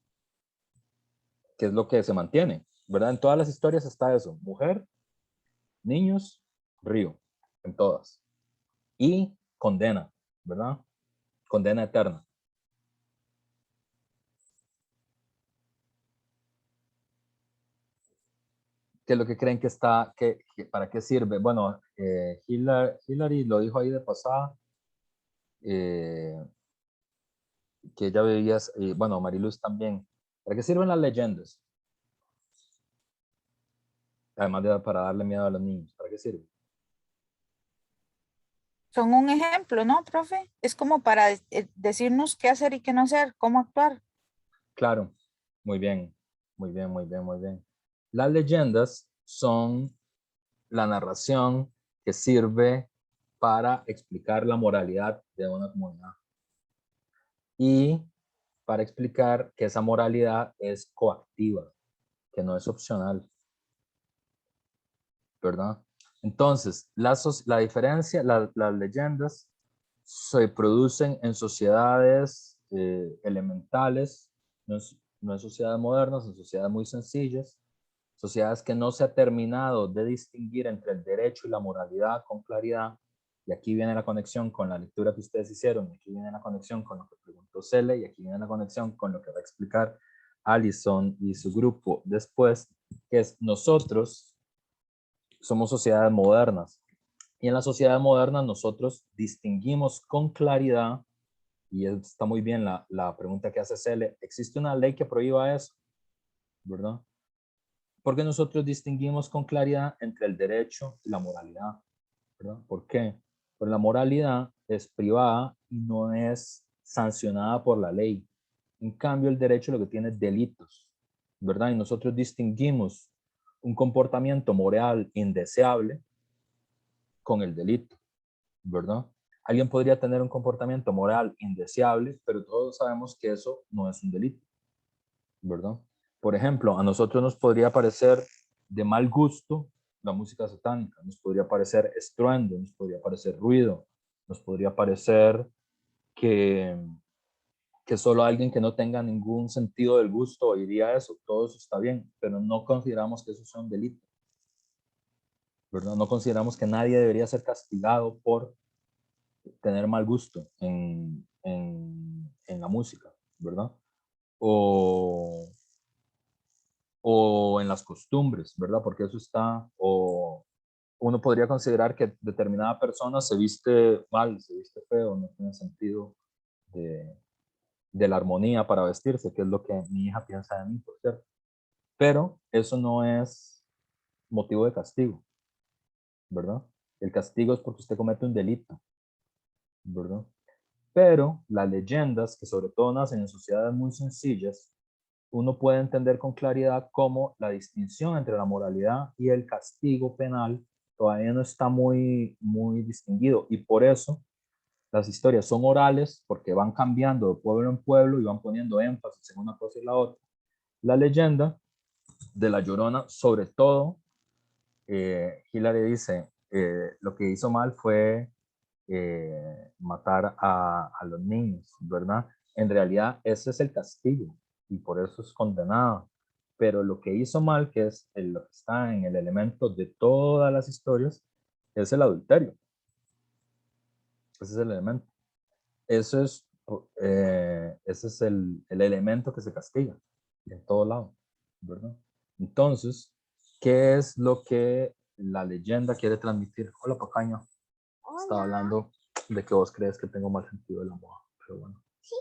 que es lo que se mantiene, ¿verdad? En todas las historias está eso, mujer, niños, río, en todas. Y condena, ¿verdad? Condena eterna. ¿Qué es lo que creen que está, para qué sirve? Bueno, Hillary lo dijo ahí de pasada, que ella veía, bueno, Mariluz también. ¿Para qué sirven las leyendas? Además de para darle miedo a los niños, ¿para qué sirve? Son un ejemplo, ¿no, profe? Es como para decirnos qué hacer y qué no hacer, cómo actuar. Claro, muy bien, muy bien, muy bien, muy bien. Las leyendas son la narración que sirve para explicar la moralidad de una comunidad y para explicar que esa moralidad es coactiva, que no es opcional, ¿verdad? Entonces, la diferencia, las leyendas se producen en sociedades elementales, no en sociedades modernas, en sociedades muy sencillas, sociedades que no se ha terminado de distinguir entre el derecho y la moralidad con claridad. Y aquí viene la conexión con la lectura que ustedes hicieron, y aquí viene la conexión con lo que preguntó Cele, y aquí viene la conexión con lo que va a explicar Alison y su grupo después, que es nosotros somos sociedades modernas. Y en la sociedad moderna nosotros distinguimos con claridad, y está muy bien la pregunta que hace Cele, ¿existe una ley que prohíba eso? ¿Verdad? Porque nosotros distinguimos con claridad entre el derecho y la moralidad, ¿verdad? ¿Por qué? Porque la moralidad es privada y no es sancionada por la ley. En cambio, el derecho lo que tiene es delitos, ¿verdad? Y nosotros distinguimos un comportamiento moral indeseable con el delito, ¿verdad? Alguien podría tener un comportamiento moral indeseable, pero todos sabemos que eso no es un delito, ¿verdad? Por ejemplo, a nosotros nos podría parecer de mal gusto la música satánica, nos podría parecer estruendo, nos podría parecer ruido, nos podría parecer que, que solo alguien que no tenga ningún sentido del gusto oiría eso, todo eso está bien, pero no consideramos que eso sea un delito, ¿verdad? No consideramos que nadie debería ser castigado por tener mal gusto en la música, ¿verdad? O en las costumbres, ¿verdad? Porque eso está, o uno podría considerar que determinada persona se viste mal, se viste feo, no tiene sentido de la armonía para vestirse, que es lo que mi hija piensa de mí, por cierto. Pero eso no es motivo de castigo, ¿verdad? El castigo es porque usted comete un delito, ¿verdad? Pero las leyendas, que sobre todo nacen en sociedades muy sencillas, uno puede entender con claridad cómo la distinción entre la moralidad y el castigo penal todavía no está muy distinguido. Y por eso las historias son orales, porque van cambiando de pueblo en pueblo y van poniendo énfasis en una cosa y la otra. La leyenda de La Llorona, sobre todo, Hillary dice, lo que hizo mal fue matar a los niños, ¿verdad? En realidad ese es el castigo y por eso es condenada. Pero lo que hizo mal, que es lo que está en el elemento de todas las historias, es el adulterio. Ese es el elemento. Eso es, ese es el elemento que se castiga en todo lado, ¿verdad? Entonces, ¿qué es lo que la leyenda quiere transmitir? Hola, Pacaño. Estaba hablando de que vos crees que tengo mal sentido de la moda, pero bueno. Sí.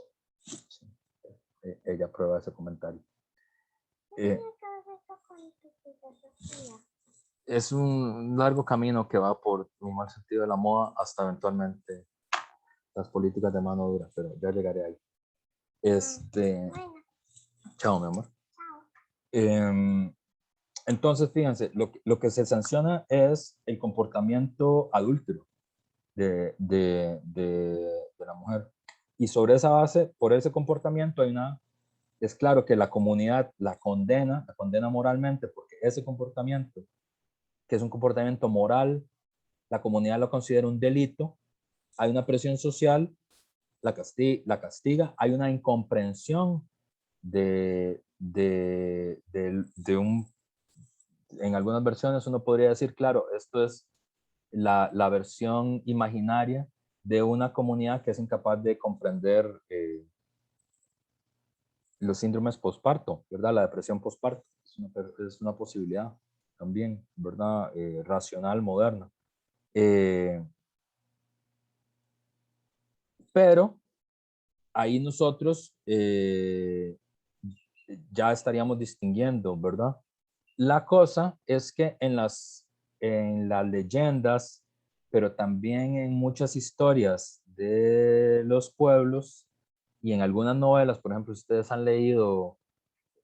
Ella aprueba ese comentario. es un largo camino que va por un mal sentido de la moda hasta eventualmente las políticas de mano dura, pero ya llegaré ahí. Chao, mi amor. Entonces, fíjense, lo que se sanciona es el comportamiento adúltero de la mujer. Y sobre esa base, por ese comportamiento, es claro que la comunidad la condena moralmente, porque ese comportamiento, que es un comportamiento moral, la comunidad lo considera un delito, hay una presión social, la castiga, hay una incomprensión de un, en algunas versiones uno podría decir, claro, esto es la versión imaginaria de una comunidad que es incapaz de comprender los síndromes posparto, ¿verdad? La depresión posparto es una posibilidad también, ¿verdad? Racional, moderna. Pero ahí nosotros ya estaríamos distinguiendo, ¿verdad? La cosa es que en las leyendas, pero también en muchas historias de los pueblos y en algunas novelas, por ejemplo, si ustedes han leído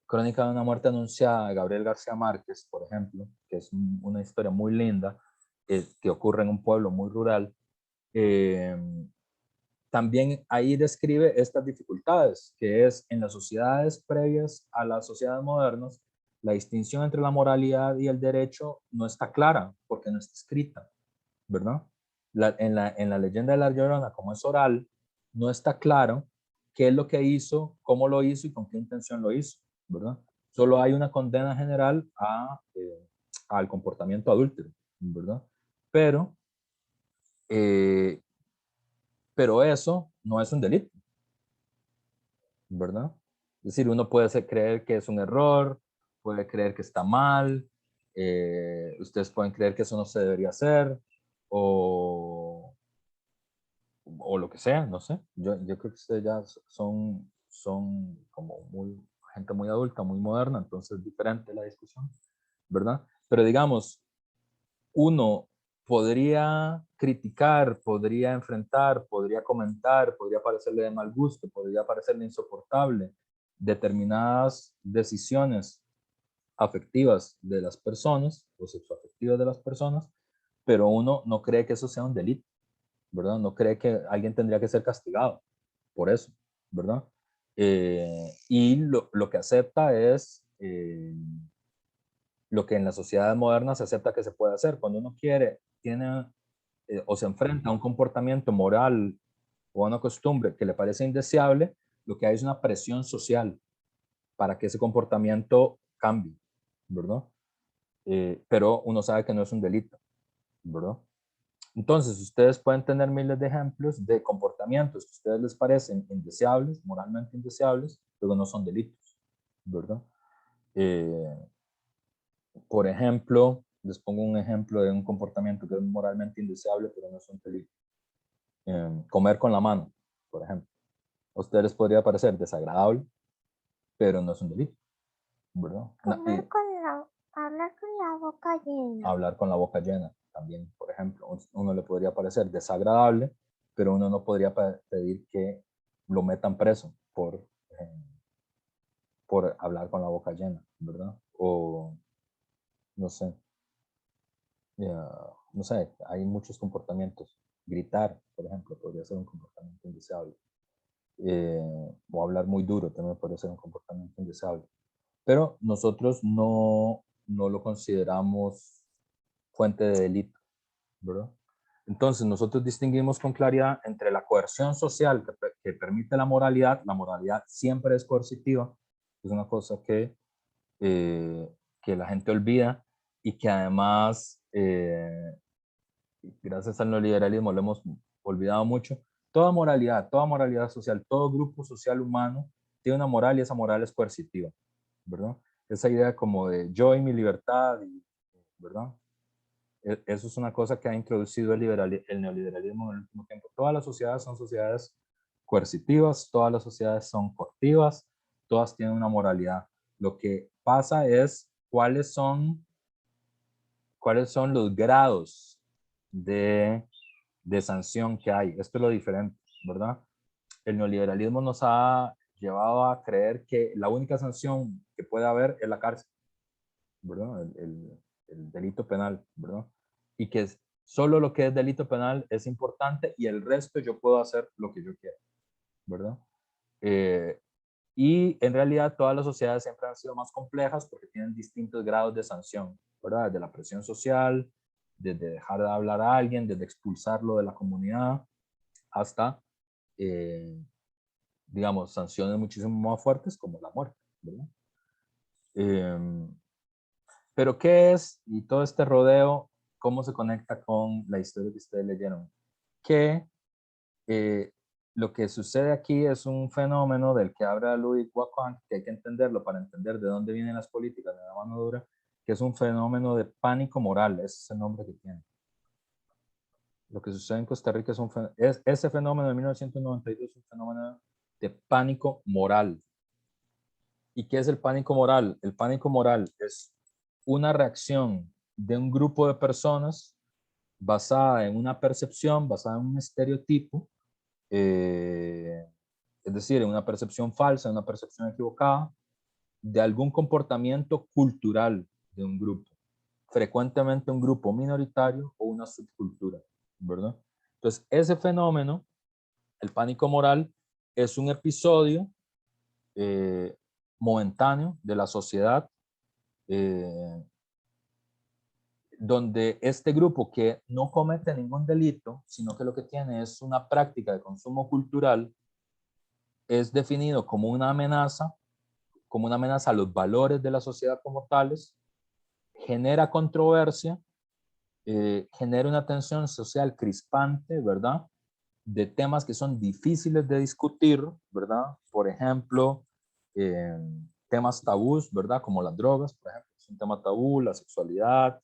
Crónica de una muerte anunciada de Gabriel García Márquez, por ejemplo, que es una historia muy linda, que ocurre en un pueblo muy rural, también ahí describe estas dificultades, que es en las sociedades previas a las sociedades modernas, la distinción entre la moralidad y el derecho no está clara, porque no está escrita, ¿verdad? En la leyenda de la Llorona, como es oral, no está claro qué es lo que hizo, cómo lo hizo y con qué intención lo hizo, ¿verdad? Solo hay una condena general al comportamiento adúltero, ¿verdad? Pero eso no es un delito, ¿verdad? Es decir, uno puede creer que es un error, puede creer que está mal, ustedes pueden creer que eso no se debería hacer, o lo que sea, no sé. Yo creo que ustedes ya son como gente muy adulta, muy moderna, entonces es diferente la discusión, ¿verdad? Pero digamos, uno podría criticar, podría enfrentar, podría comentar, podría parecerle de mal gusto, podría parecerle insoportable determinadas decisiones afectivas de las personas o sexoafectivas de las personas, pero uno no cree que eso sea un delito, ¿verdad? No cree que alguien tendría que ser castigado por eso, ¿verdad? Y lo que acepta es lo que en las sociedades modernas se acepta que se puede hacer. Cuando uno tiene o se enfrenta a un comportamiento moral o a una costumbre que le parece indeseable, lo que hay es una presión social para que ese comportamiento cambie, ¿verdad? Pero uno sabe que no es un delito, ¿verdad? Entonces, ustedes pueden tener miles de ejemplos de comportamientos que a ustedes les parecen indeseables, moralmente indeseables, pero no son delitos, ¿verdad? Por ejemplo, les pongo un ejemplo de un comportamiento que es moralmente indeseable, pero no es un delito. Comer con la mano, por ejemplo. A ustedes les podría parecer desagradable, pero no es un delito, ¿verdad? Hablar con la boca llena. Hablar con la boca llena también, por ejemplo. Uno le podría parecer desagradable, pero uno no podría pedir que lo metan preso por hablar con la boca llena, ¿verdad? O, no sé, no sé, hay muchos comportamientos. Gritar, por ejemplo, podría ser un comportamiento indeseable. O hablar muy duro también podría ser un comportamiento indeseable. Pero nosotros no lo consideramos fuente de delito, ¿verdad? Entonces, nosotros distinguimos con claridad entre la coerción social que permite la moralidad siempre es coercitiva, es una cosa que la gente olvida y que además, gracias al neoliberalismo, lo hemos olvidado mucho. Toda moralidad social, todo grupo social humano tiene una moral y esa moral es coercitiva, ¿verdad? Esa idea como de yo y mi libertad, ¿verdad? Eso es una cosa que ha introducido el neoliberalismo en el último tiempo. Todas las sociedades son sociedades coercitivas, todas las sociedades son coactivas, todas tienen una moralidad. Lo que pasa es cuáles son cuáles son los grados de sanción que hay. Esto es lo diferente, ¿verdad? El neoliberalismo nos ha llevado a creer que la única sanción que puede haber es la cárcel, ¿verdad? El delito penal, ¿verdad? Y que solo lo que es delito penal es importante y el resto yo puedo hacer lo que yo quiera, ¿verdad? Y en realidad todas las sociedades siempre han sido más complejas porque tienen distintos grados de sanción, ¿verdad? Desde la presión social, desde dejar de hablar a alguien, desde expulsarlo de la comunidad, hasta, digamos, sanciones muchísimo más fuertes como la muerte, ¿verdad? Pero ¿qué es? Y todo este rodeo, ¿cómo se conecta con la historia que ustedes leyeron? Que lo que sucede aquí es un fenómeno del que habla Louis Wacan, que hay que entenderlo para entender de dónde vienen las políticas de la mano dura, que es un fenómeno de pánico moral, ese es el nombre que tiene. Lo que sucede en Costa Rica es ese fenómeno de 1992 es un fenómeno de pánico moral. ¿Y qué es el pánico moral? El pánico moral es una reacción de un grupo de personas basada en una percepción, basada en un estereotipo, es decir, en una percepción falsa, en una percepción equivocada, de algún comportamiento cultural de un grupo, frecuentemente un grupo minoritario o una subcultura, ¿verdad? Entonces, ese fenómeno, el pánico moral, es un episodio momentáneo de la sociedad donde este grupo que no comete ningún delito, sino que lo que tiene es una práctica de consumo cultural, es definido como una amenaza a los valores de la sociedad como tales, genera controversia, genera una tensión social crispante, ¿verdad? De temas que son difíciles de discutir, ¿verdad? Por ejemplo, temas tabús, ¿verdad? Como las drogas, por ejemplo, es un tema tabú, la sexualidad,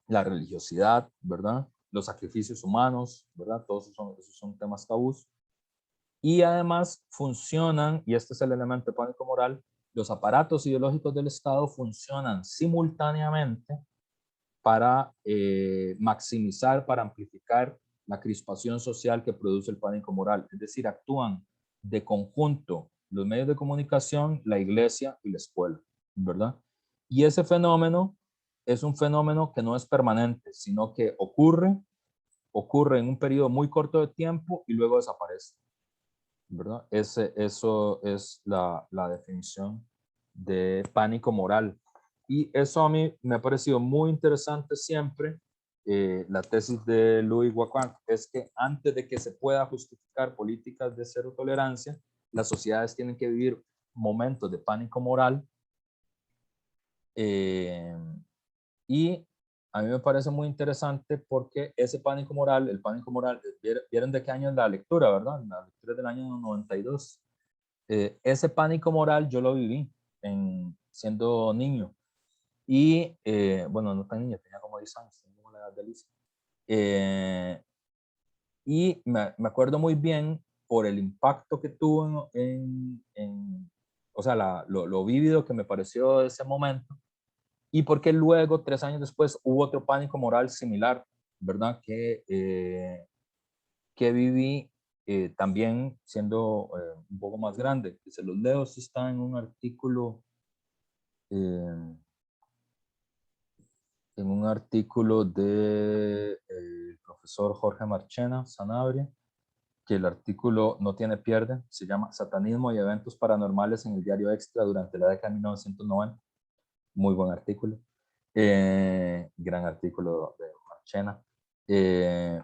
la religiosidad, ¿verdad? Los sacrificios humanos, ¿verdad? Todos esos son temas tabús. Y además funcionan, y este es el elemento de pánico moral, los aparatos ideológicos del Estado funcionan simultáneamente para maximizar, para amplificar la crispación social que produce el pánico moral. Es decir, actúan de conjunto los medios de comunicación, la iglesia y la escuela, ¿verdad? Y ese fenómeno es un fenómeno que no es permanente, sino que ocurre en un periodo muy corto de tiempo y luego desaparece, ¿verdad? Eso es la definición de pánico moral. Y eso a mí me ha parecido muy interesante siempre. La tesis de Louis Wacan es que antes de que se pueda justificar políticas de cero tolerancia, las sociedades tienen que vivir momentos de pánico moral. Y a mí me parece muy interesante porque ese pánico moral, el pánico moral, ¿vieron de qué año es la lectura, verdad? La lectura es del año 92. Ese pánico moral yo lo viví siendo niño. Y, bueno, no tan niño, tenía como 10 años, tenía como la edad de Alicia. Y me acuerdo muy bien por el impacto que tuvo o sea, lo vívido que me pareció ese momento. Y porque luego, 3 años después, hubo otro pánico moral similar, ¿verdad? Que viví también siendo un poco más grande. Se los leo, esto está en un artículo de el profesor Jorge Marchena Sanabria, que el artículo no tiene pierde, se llama Satanismo y eventos paranormales en el diario Extra durante la década de 1990. Muy buen artículo. Gran artículo de Marchena. Que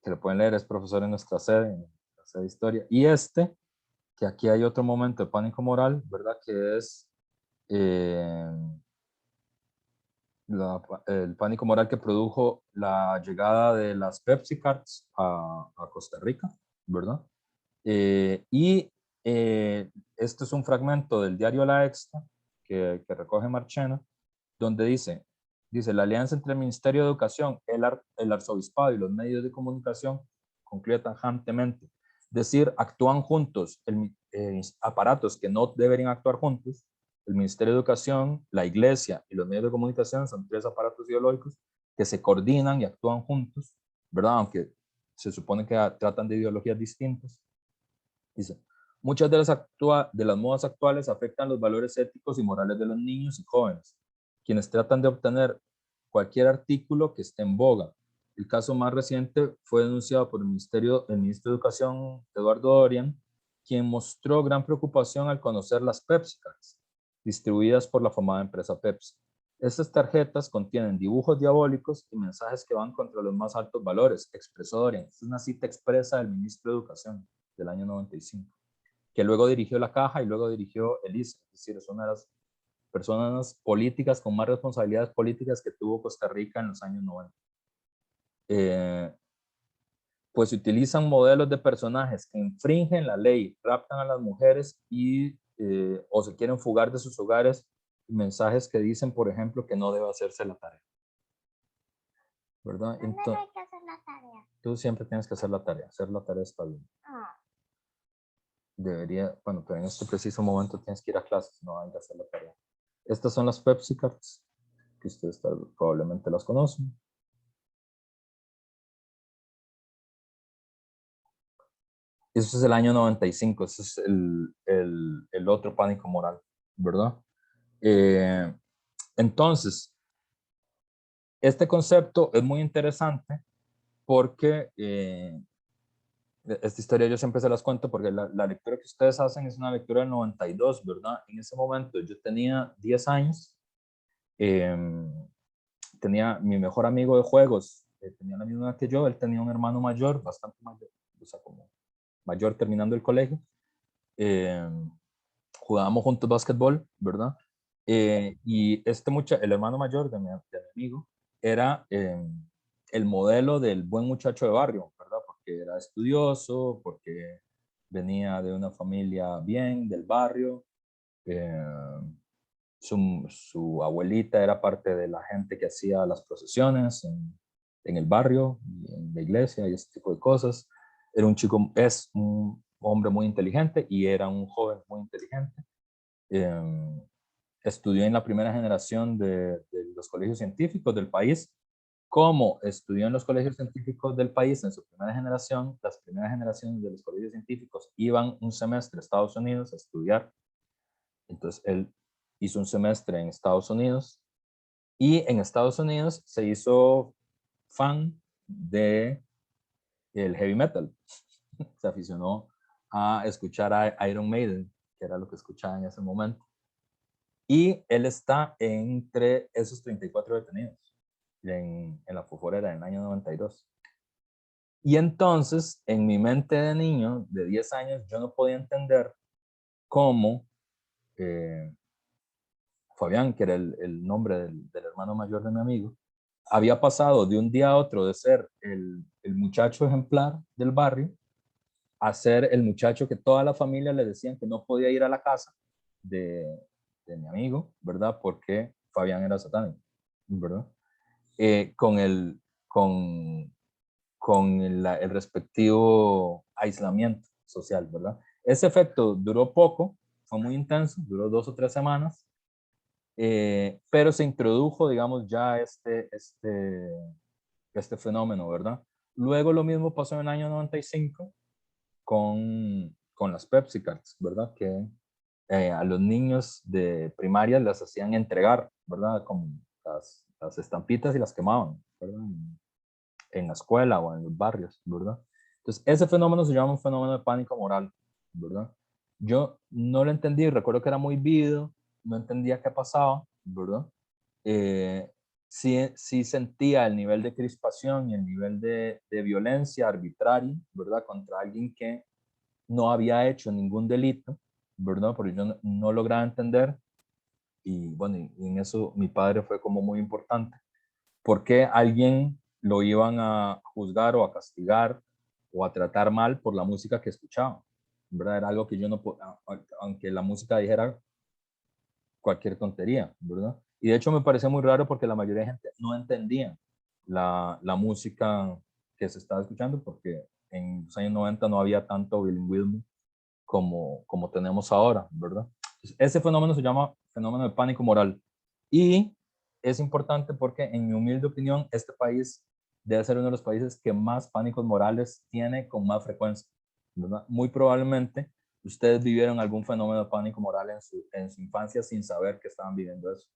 lo pueden leer, es profesor en nuestra sede, de historia. Y que aquí hay otro momento de pánico moral, ¿verdad? Que es el pánico moral que produjo la llegada de las Pepsi Cards a Costa Rica, ¿verdad? Este es un fragmento del diario La Extra que recoge Marchena, donde dice, la alianza entre el Ministerio de Educación, el Arzobispado y los medios de comunicación concluye tajantemente. Es decir, actúan juntos aparatos que no deberían actuar juntos, el Ministerio de Educación, la Iglesia y los medios de comunicación son tres aparatos ideológicos que se coordinan y actúan juntos, ¿verdad? Aunque se supone que tratan de ideologías distintas. Dice, muchas de las modas actuales afectan los valores éticos y morales de los niños y jóvenes, quienes tratan de obtener cualquier artículo que esté en boga. El caso más reciente fue denunciado por el ministro de Educación, Eduardo Dorian, quien mostró gran preocupación al conocer las Pepsi Cards, distribuidas por la famosa empresa Pepsi. Estas tarjetas contienen dibujos diabólicos y mensajes que van contra los más altos valores, expresó Dorian. Es una cita expresa del ministro de Educación del año 95, que luego dirigió la Caja y luego dirigió el ICE, es decir, es una de las personas políticas con más responsabilidades políticas que tuvo Costa Rica en los años 90. Pues se utilizan modelos de personajes que infringen la ley, raptan a las mujeres y, o se quieren fugar de sus hogares, mensajes que dicen, por ejemplo, que no debe hacerse la tarea. ¿Verdad? Entonces, hay que hacer la tarea? Tú siempre tienes que hacer la tarea. Hacer la tarea está bien. Debería, bueno, pero en este preciso momento tienes que ir a clases, no hay que hacer la tarea. Estas son las Pepsi Cards, que ustedes probablemente las conocen. Eso es el año 95, ese es el otro pánico moral, ¿verdad? Entonces, este concepto es muy interesante porque esta historia yo siempre se las cuento porque la lectura que ustedes hacen es una lectura del 92, ¿verdad? En ese momento yo tenía 10 años, tenía mi mejor amigo de juegos, tenía la misma edad que yo, él tenía un hermano mayor, bastante mayor, o sea, como mayor terminando el colegio. Jugábamos juntos básquetbol, ¿verdad? Y el hermano mayor de mi amigo era el modelo del buen muchacho de barrio, ¿verdad? Porque era estudioso, porque venía de una familia bien, del barrio. Su abuelita era parte de la gente que hacía las procesiones en el barrio, en la iglesia y ese tipo de cosas. Era un chico, es un hombre muy inteligente y era un joven muy inteligente. Estudió en la primera generación de los colegios científicos del país. Como estudió en los colegios científicos del país en su primera generación, las primeras generaciones de los colegios científicos iban un semestre a Estados Unidos a estudiar. Entonces él hizo un semestre en Estados Unidos y en Estados Unidos se hizo fan de el heavy metal. Se aficionó a escuchar a Iron Maiden, que era lo que escuchaba en ese momento. Y él está entre esos 34 detenidos en la Foforera en el año 92. Y entonces, en mi mente de niño, de 10 años, yo no podía entender cómo Fabián, que era el nombre del hermano mayor de mi amigo, había pasado de un día a otro de ser el muchacho ejemplar del barrio a ser el muchacho que toda la familia le decían que no podía ir a la casa de mi amigo, ¿verdad? Porque Fabián era satánico, ¿verdad? Con el respectivo aislamiento social, ¿verdad? Ese efecto duró poco, fue muy intenso, duró 2 o 3 semanas, pero se introdujo, digamos, ya este fenómeno, ¿verdad? Luego lo mismo pasó en el año 95 con las Pepsi Cards, ¿verdad? Que a los niños de primaria les hacían entregar, ¿verdad? Con las estampitas y las quemaban, ¿verdad? En la escuela o en los barrios, ¿verdad? Entonces, ese fenómeno se llama un fenómeno de pánico moral, ¿verdad? Yo no lo entendí, recuerdo que era muy vívido, no entendía qué pasaba, ¿verdad? Sí sentía el nivel de crispación y el nivel de violencia arbitraria, ¿verdad? Contra alguien que no había hecho ningún delito, ¿verdad? Porque yo no lograba entender, y bueno, y en eso mi padre fue como muy importante, por qué alguien lo iban a juzgar o a castigar o a tratar mal por la música que escuchaba, ¿verdad? Era algo que yo no podía, aunque la música dijera cualquier tontería, ¿verdad? Y de hecho me parecía muy raro porque la mayoría de gente no entendía la música que se estaba escuchando, porque en los años 90 no había tanto bilingüismo como tenemos ahora, ¿verdad? Ese fenómeno se llama fenómeno de pánico moral. Y es importante porque, en mi humilde opinión, este país debe ser uno de los países que más pánicos morales tiene con más frecuencia, ¿verdad? Muy probablemente ustedes vivieron algún fenómeno de pánico moral en su infancia sin saber que estaban viviendo eso,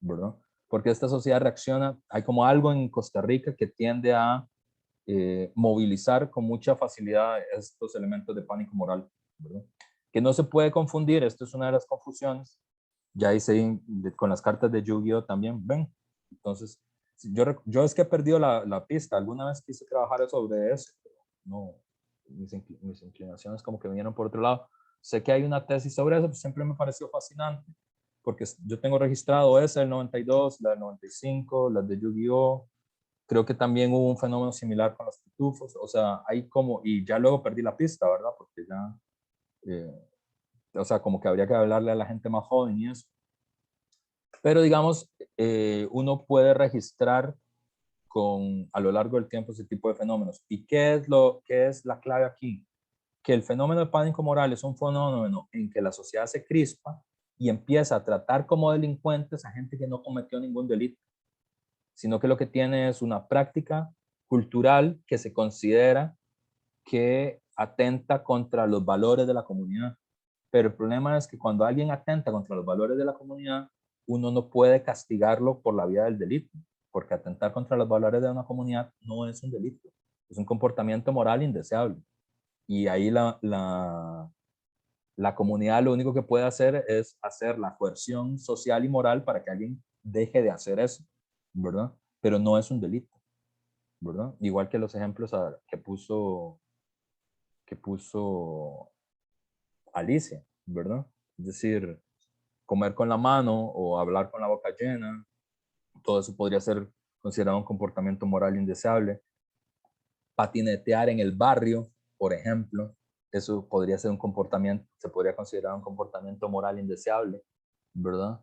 ¿verdad? Porque esta sociedad reacciona, hay como algo en Costa Rica que tiende a movilizar con mucha facilidad estos elementos de pánico moral, ¿verdad? Que no se puede confundir, esto es una de las confusiones, ya hice con las cartas de Yu-Gi-Oh también, ven. Entonces, yo es que he perdido la pista, alguna vez quise trabajar sobre eso, pero no, mis inclinaciones como que vinieron por otro lado. Sé que hay una tesis sobre eso, pues siempre me pareció fascinante, porque yo tengo registrado esa del 92, la del 95, las de Yu-Gi-Oh! Creo que también hubo un fenómeno similar con los pitufos, o sea, hay como, y ya luego perdí la pista, ¿verdad? Porque ya, o sea, como que habría que hablarle a la gente más joven y eso. Pero digamos, uno puede registrar a lo largo del tiempo ese tipo de fenómenos. ¿Y qué es la clave aquí? Que el fenómeno de pánico moral es un fenómeno en que la sociedad se crispa y empieza a tratar como delincuentes a gente que no cometió ningún delito, sino que lo que tiene es una práctica cultural que se considera que atenta contra los valores de la comunidad. Pero el problema es que cuando alguien atenta contra los valores de la comunidad, uno no puede castigarlo por la vía del delito, porque atentar contra los valores de una comunidad no es un delito, es un comportamiento moral indeseable. Y ahí la comunidad lo único que puede hacer es hacer la coerción social y moral para que alguien deje de hacer eso, ¿verdad? Pero no es un delito, ¿verdad? Igual que los ejemplos que puso Alicia, ¿verdad? Es decir, comer con la mano o hablar con la boca llena, todo eso podría ser considerado un comportamiento moral indeseable. Patinetear en el barrio, por ejemplo, eso podría ser un comportamiento, se podría considerar un comportamiento moral indeseable, ¿verdad?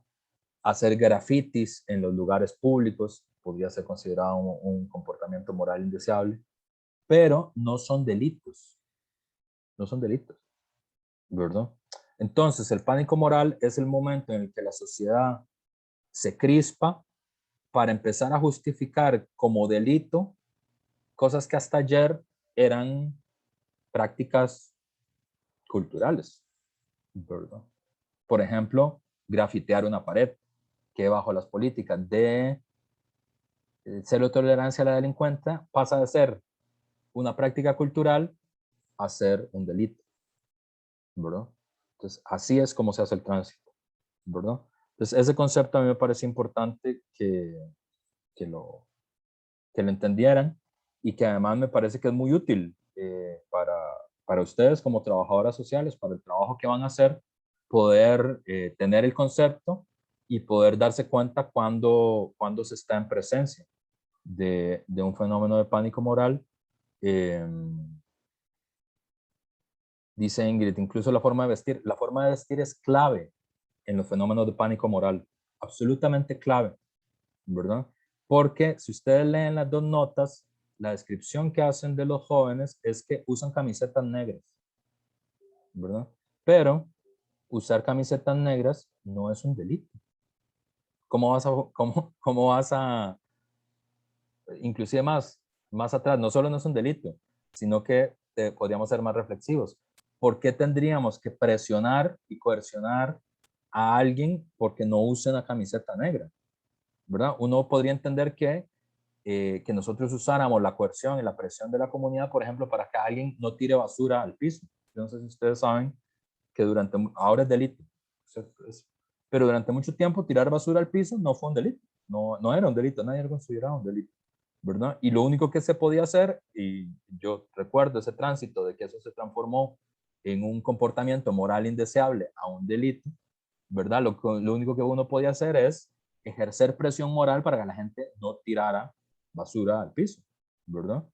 Hacer grafitis en los lugares públicos podría ser considerado un comportamiento moral indeseable, pero no son delitos, no son delitos, ¿verdad? Entonces, el pánico moral es el momento en el que la sociedad se crispa para empezar a justificar como delito cosas que hasta ayer eran prácticas culturales, ¿verdad? Por ejemplo, grafitear una pared, que bajo las políticas de cero tolerancia a la delincuencia pasa de ser una práctica cultural a ser un delito, ¿verdad? Entonces, así es como se hace el tránsito, ¿verdad? Entonces, ese concepto a mí me parece importante que lo entendieran y que además me parece que es muy útil para ustedes como trabajadoras sociales, para el trabajo que van a hacer, poder tener el concepto y poder darse cuenta cuando se está en presencia de un fenómeno de pánico moral. Dice Ingrid, incluso la forma de vestir es clave en los fenómenos de pánico moral, absolutamente clave, ¿verdad? Porque si ustedes leen las dos notas, la descripción que hacen de los jóvenes es que usan camisetas negras, ¿verdad? Pero usar camisetas negras no es un delito. ¿Cómo vas a inclusive más atrás, no solo no es un delito, sino que podríamos ser más reflexivos? ¿Por qué tendríamos que presionar y coercionar a alguien porque no use una camiseta negra? ¿Verdad? Uno podría entender que nosotros usáramos la coerción y la presión de la comunidad, por ejemplo, para que alguien no tire basura al piso. Yo no sé si ustedes saben que ahora es delito, pero durante mucho tiempo tirar basura al piso no fue un delito, no era un delito, nadie lo consideraba un delito, ¿verdad? Y lo único que se podía hacer, y yo recuerdo ese tránsito de que eso se transformó en un comportamiento moral indeseable a un delito, ¿verdad? Lo único que uno podía hacer es ejercer presión moral para que la gente no tirara basura al piso, ¿verdad?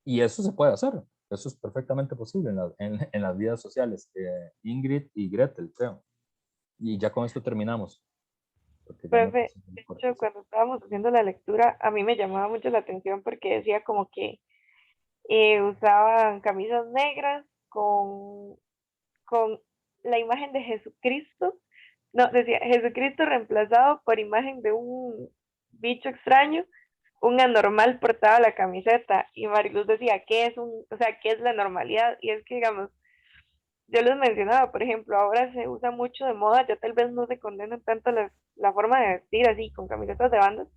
Y eso se puede hacer, eso es perfectamente posible en las vidas sociales. Ingrid y Gretel, creo. Y ya con esto terminamos. Profe, de hecho, cuando estábamos haciendo la lectura, a mí me llamaba mucho la atención porque decía como que usaban camisas negras con la imagen de Jesucristo. No, decía Jesucristo reemplazado por imagen de un bicho extraño, un anormal portaba la camiseta. Y Mariluz decía, ¿qué es o sea, qué es la normalidad? Y es que, digamos, yo les mencionaba, por ejemplo, ahora se usa mucho de moda, ya tal vez no se condena tanto la forma de vestir así, con camisetas de bandas,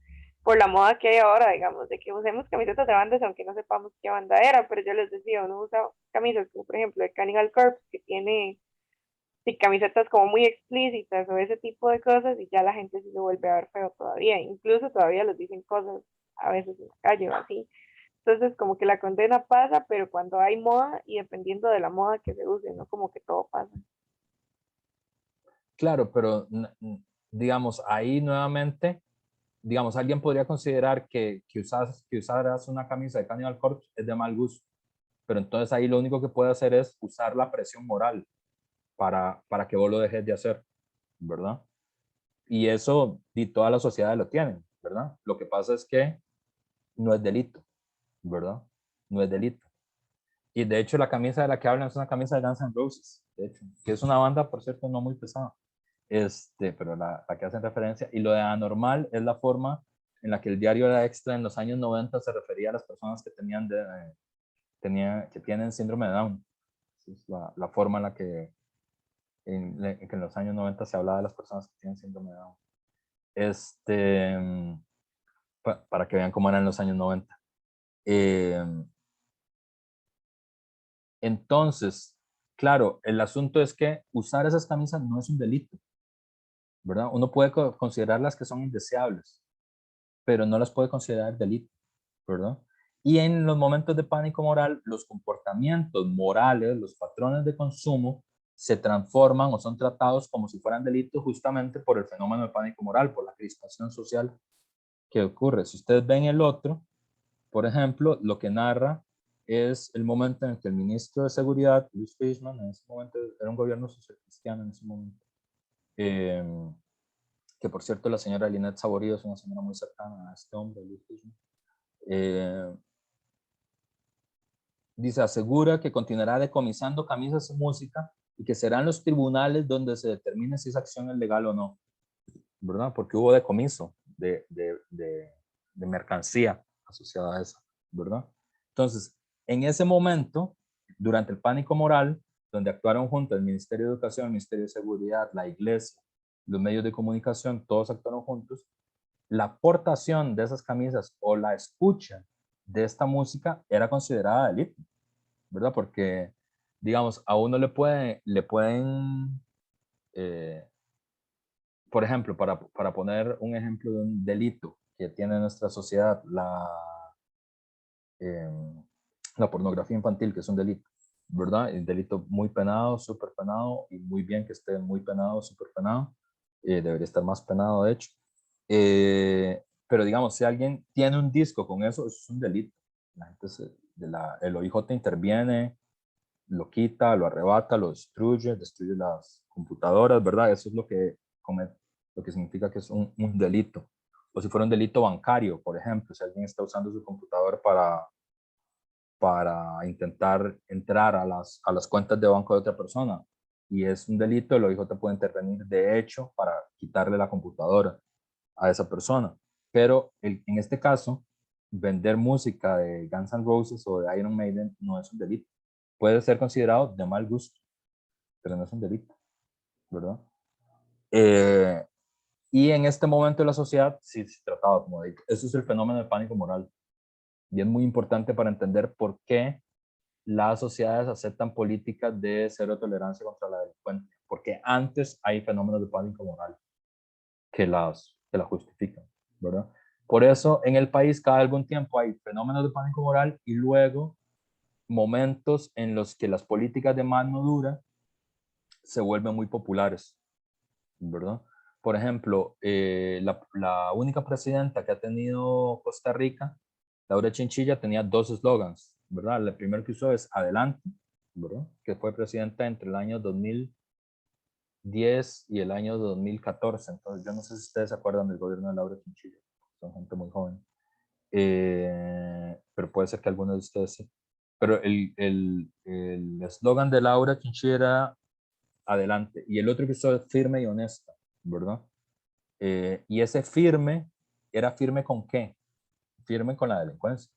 por la moda que hay ahora, digamos, de que usemos camisetas de bandas aunque no sepamos qué banda era, pero yo les decía, uno usa camisas como por ejemplo de Cannibal Corpse, que tiene sí, camisetas como muy explícitas o ese tipo de cosas, y ya la gente sí lo vuelve a ver feo todavía, incluso todavía les dicen cosas a veces en la calle o así. Entonces, como que la condena pasa, pero cuando hay moda y dependiendo de la moda que se use, no como que todo pasa. Claro, pero digamos, ahí nuevamente, digamos, alguien podría considerar que usaras una camisa de Cannibal Corpse es de mal gusto, pero entonces ahí lo único que puede hacer es usar la presión moral para que vos lo dejes de hacer, ¿verdad? Y eso, y todas las sociedades lo tienen, ¿verdad? Lo que pasa es que no es delito, ¿verdad? No es delito. Y de hecho la camisa de la que hablan es una camisa de Guns N' Roses, de hecho, que es una banda, por cierto, no muy pesada, pero la que hacen referencia. Y lo de anormal es la forma en la que el diario La Extra en los años 90 se refería a las personas que que tienen síndrome de Down. Es la forma en la que en los años 90 se hablaba de las personas que tienen síndrome de Down. Para que vean cómo eran los años 90. Entonces, claro, el asunto es que usar esas camisas no es un delito, ¿verdad? Uno puede considerarlas que son indeseables, pero no las puede considerar delito, ¿verdad? Y en los momentos de pánico moral, los comportamientos morales, los patrones de consumo, se transforman o son tratados como si fueran delitos justamente por el fenómeno de pánico moral, por la crispación social que ocurre. Si ustedes ven el otro, por ejemplo, lo que narra es el momento en que el ministro de Seguridad, Luis Fishman, en ese momento era un gobierno socialcristiano en ese momento, que por cierto la señora Lynette Saborío es una señora muy cercana a este hombre, Luis Fishman, dice, asegura que continuará decomisando camisas y música y que serán los tribunales donde se determine si esa acción es legal o no, ¿verdad? Porque hubo decomiso de mercancía asociada a eso, ¿verdad? Entonces, en ese momento, durante el pánico moral, donde actuaron juntos el Ministerio de Educación, el Ministerio de Seguridad, la Iglesia, los medios de comunicación, todos actuaron juntos, la aportación de esas camisas o la escucha de esta música era considerada delito, ¿verdad? Porque, digamos, a uno le pueden por ejemplo, para poner un ejemplo de un delito que tiene nuestra sociedad, la pornografía infantil, que es un delito, ¿verdad? Un delito muy penado, súper penado, y muy bien que esté muy penado, súper penado. Debería estar más penado, de hecho. Pero digamos, si alguien tiene un disco con eso es un delito. La gente el OIJ interviene, lo quita, lo arrebata, lo destruye las computadoras, ¿verdad? Eso es lo que significa que es un delito. O si fuera un delito bancario, por ejemplo, si alguien está usando su computador para intentar entrar a las cuentas de banco de otra persona y es un delito, el OIJ puede intervenir de hecho para quitarle la computadora a esa persona. Pero en este caso, vender música de Guns N' Roses o de Iron Maiden no es un delito. Puede ser considerado de mal gusto, pero no es un delito, ¿verdad? Y en este momento de la sociedad sí se trataba como delito. Eso es el fenómeno de pánico moral. Y es muy importante para entender por qué las sociedades aceptan políticas de cero tolerancia contra la delincuencia. Porque antes hay fenómenos de pánico moral que la justifican, ¿verdad? Por eso en el país cada algún tiempo hay fenómenos de pánico moral y luego momentos en los que las políticas de mano dura se vuelven muy populares, ¿verdad? Por ejemplo, la única presidenta que ha tenido Costa Rica, Laura Chinchilla, tenía dos eslogans, ¿verdad? El primero que usó es Adelante, ¿verdad? Que fue presidenta entre el año 2010 y el año 2014. Entonces, yo no sé si ustedes se acuerdan del gobierno de Laura Chinchilla, son gente muy joven. Pero puede ser que algunos de ustedes sí. pero el eslogan de Laura Chinchilla era adelante, y el otro que usó es firme y honesta, ¿verdad? Y ese firme, ¿era firme con qué? Firme con la delincuencia,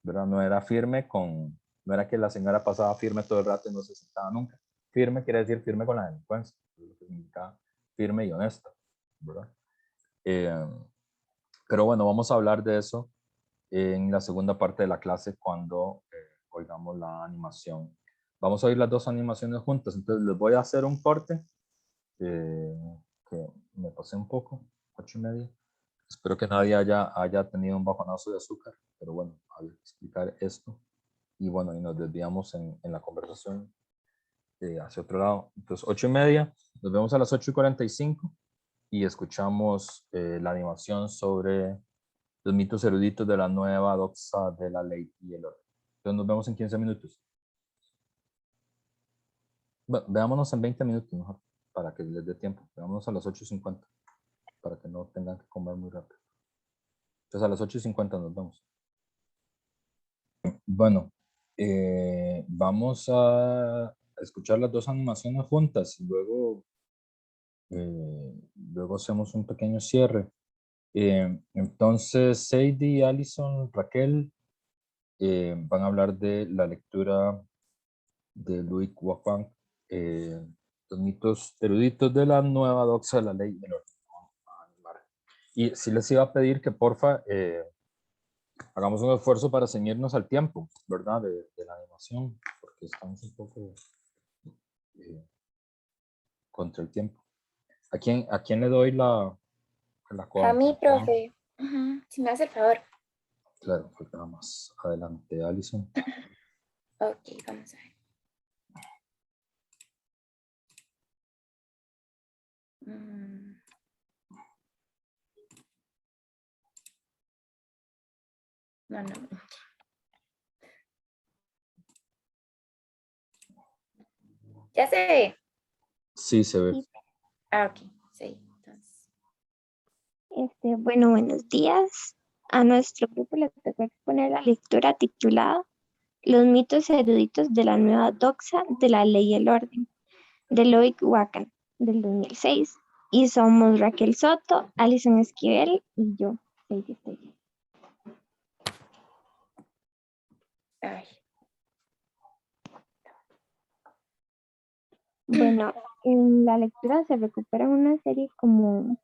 ¿verdad? No era firme con, no era que la señora pasaba firme todo el rato y no se sentaba nunca. Firme quiere decir firme con la delincuencia, lo que significa firme y honesta, ¿verdad? Pero bueno, vamos a hablar de eso en la segunda parte de la clase cuando oigamos la animación. Vamos a oír las dos animaciones juntas, entonces les voy a hacer un corte, que me pasé un poco, 8:30. Espero que nadie haya tenido un bajonazo de azúcar, pero bueno, hay que explicar esto. Y bueno, y nos desviamos en la conversación hacia otro lado. Entonces, 8:30, nos vemos a las 8:45 y escuchamos la animación sobre los mitos eruditos de la nueva doxa de la ley y el orden. Entonces, nos vemos en 15 minutos. Bueno, veámonos en 20 minutos mejor, para que les dé tiempo. Veámonos a las 8:50, para que no tengan que comer muy rápido. Entonces, a las 8:50 nos vemos. Bueno, vamos a escuchar las dos animaciones juntas y luego hacemos un pequeño cierre. Entonces, Sadie, Alison, Raquel van a hablar de la lectura de Louis Wacquant, los mitos eruditos de la nueva doxa de la ley y el orden. Y sí les iba a pedir que porfa hagamos un esfuerzo para ceñirnos al tiempo, ¿verdad? De la animación, porque estamos un poco contra el tiempo. ¿A quién le doy la A mí, profe. Si me hace el favor. Claro, pues nada más. Adelante, Alison. Ok, vamos a ver. No. ¿Ya se ve? Sí, se ve. Ok, sí. Entonces. Bueno, buenos días. A nuestro grupo le tocó exponer la lectura titulada Los mitos eruditos de la nueva doxa de la ley y el orden, de Louis Wacquant, del 2006. Y somos Raquel Soto, Alison Esquivel y yo, Sadie Estrella. Bueno, en la lectura se recuperan una serie como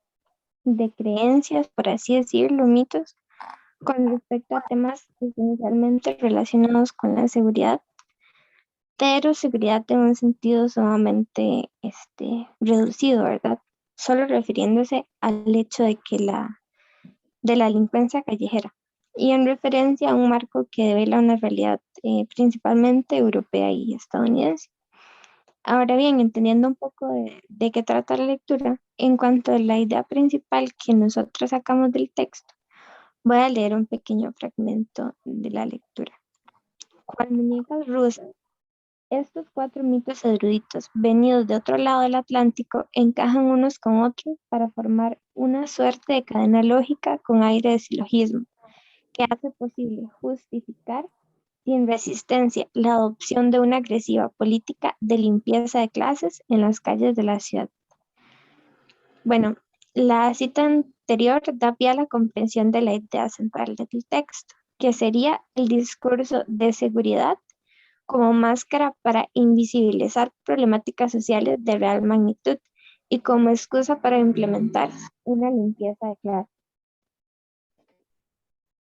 de creencias, por así decirlo, mitos, con respecto a temas esencialmente relacionados con la seguridad, pero seguridad en un sentido sumamente reducido, ¿verdad? Solo refiriéndose al hecho de la delincuencia callejera y en referencia a un marco que devela una realidad principalmente europea y estadounidense. Ahora bien, entendiendo un poco de qué trata la lectura, en cuanto a la idea principal que nosotros sacamos del texto, voy a leer un pequeño fragmento de la lectura. Cual muñecas rusas, estos 4 mitos eruditos, venidos de otro lado del Atlántico, encajan unos con otros para formar una suerte de cadena lógica con aire de silogismo, que hace posible justificar sin resistencia la adopción de una agresiva política de limpieza de clases en las calles de la ciudad. Bueno, la cita anterior da pie a la comprensión de la idea central del texto, que sería el discurso de seguridad como máscara para invisibilizar problemáticas sociales de real magnitud y como excusa para implementar una limpieza de clases.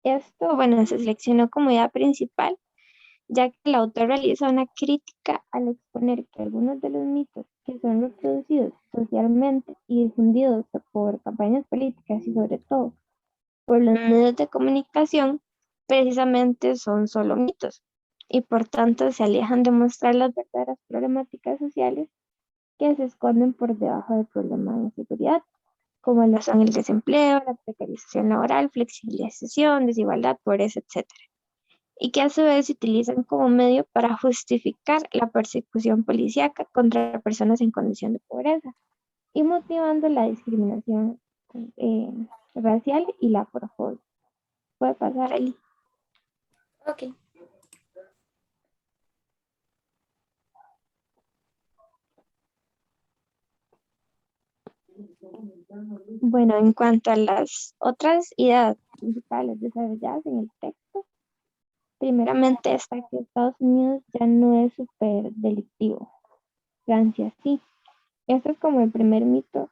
Esto, bueno, se seleccionó como idea principal, ya que el autor realiza una crítica al exponer que algunos de los mitos que son reproducidos socialmente y difundidos por campañas políticas y sobre todo por los medios de comunicación, precisamente son solo mitos y por tanto se alejan de mostrar las verdaderas problemáticas sociales que se esconden por debajo del problema de inseguridad, como lo son el desempleo, la precarización laboral, flexibilización, desigualdad, pobreza, etc. Y que a su vez se utilizan como medio para justificar la persecución policíaca contra personas en condición de pobreza y motivando la discriminación racial y la aporofobia. ¿Puede pasar, Eli? Ok. Bueno, en cuanto a las otras ideas principales desarrolladas en el texto, primeramente está que Estados Unidos ya no es súper delictivo, Francia sí. Eso es como el primer mito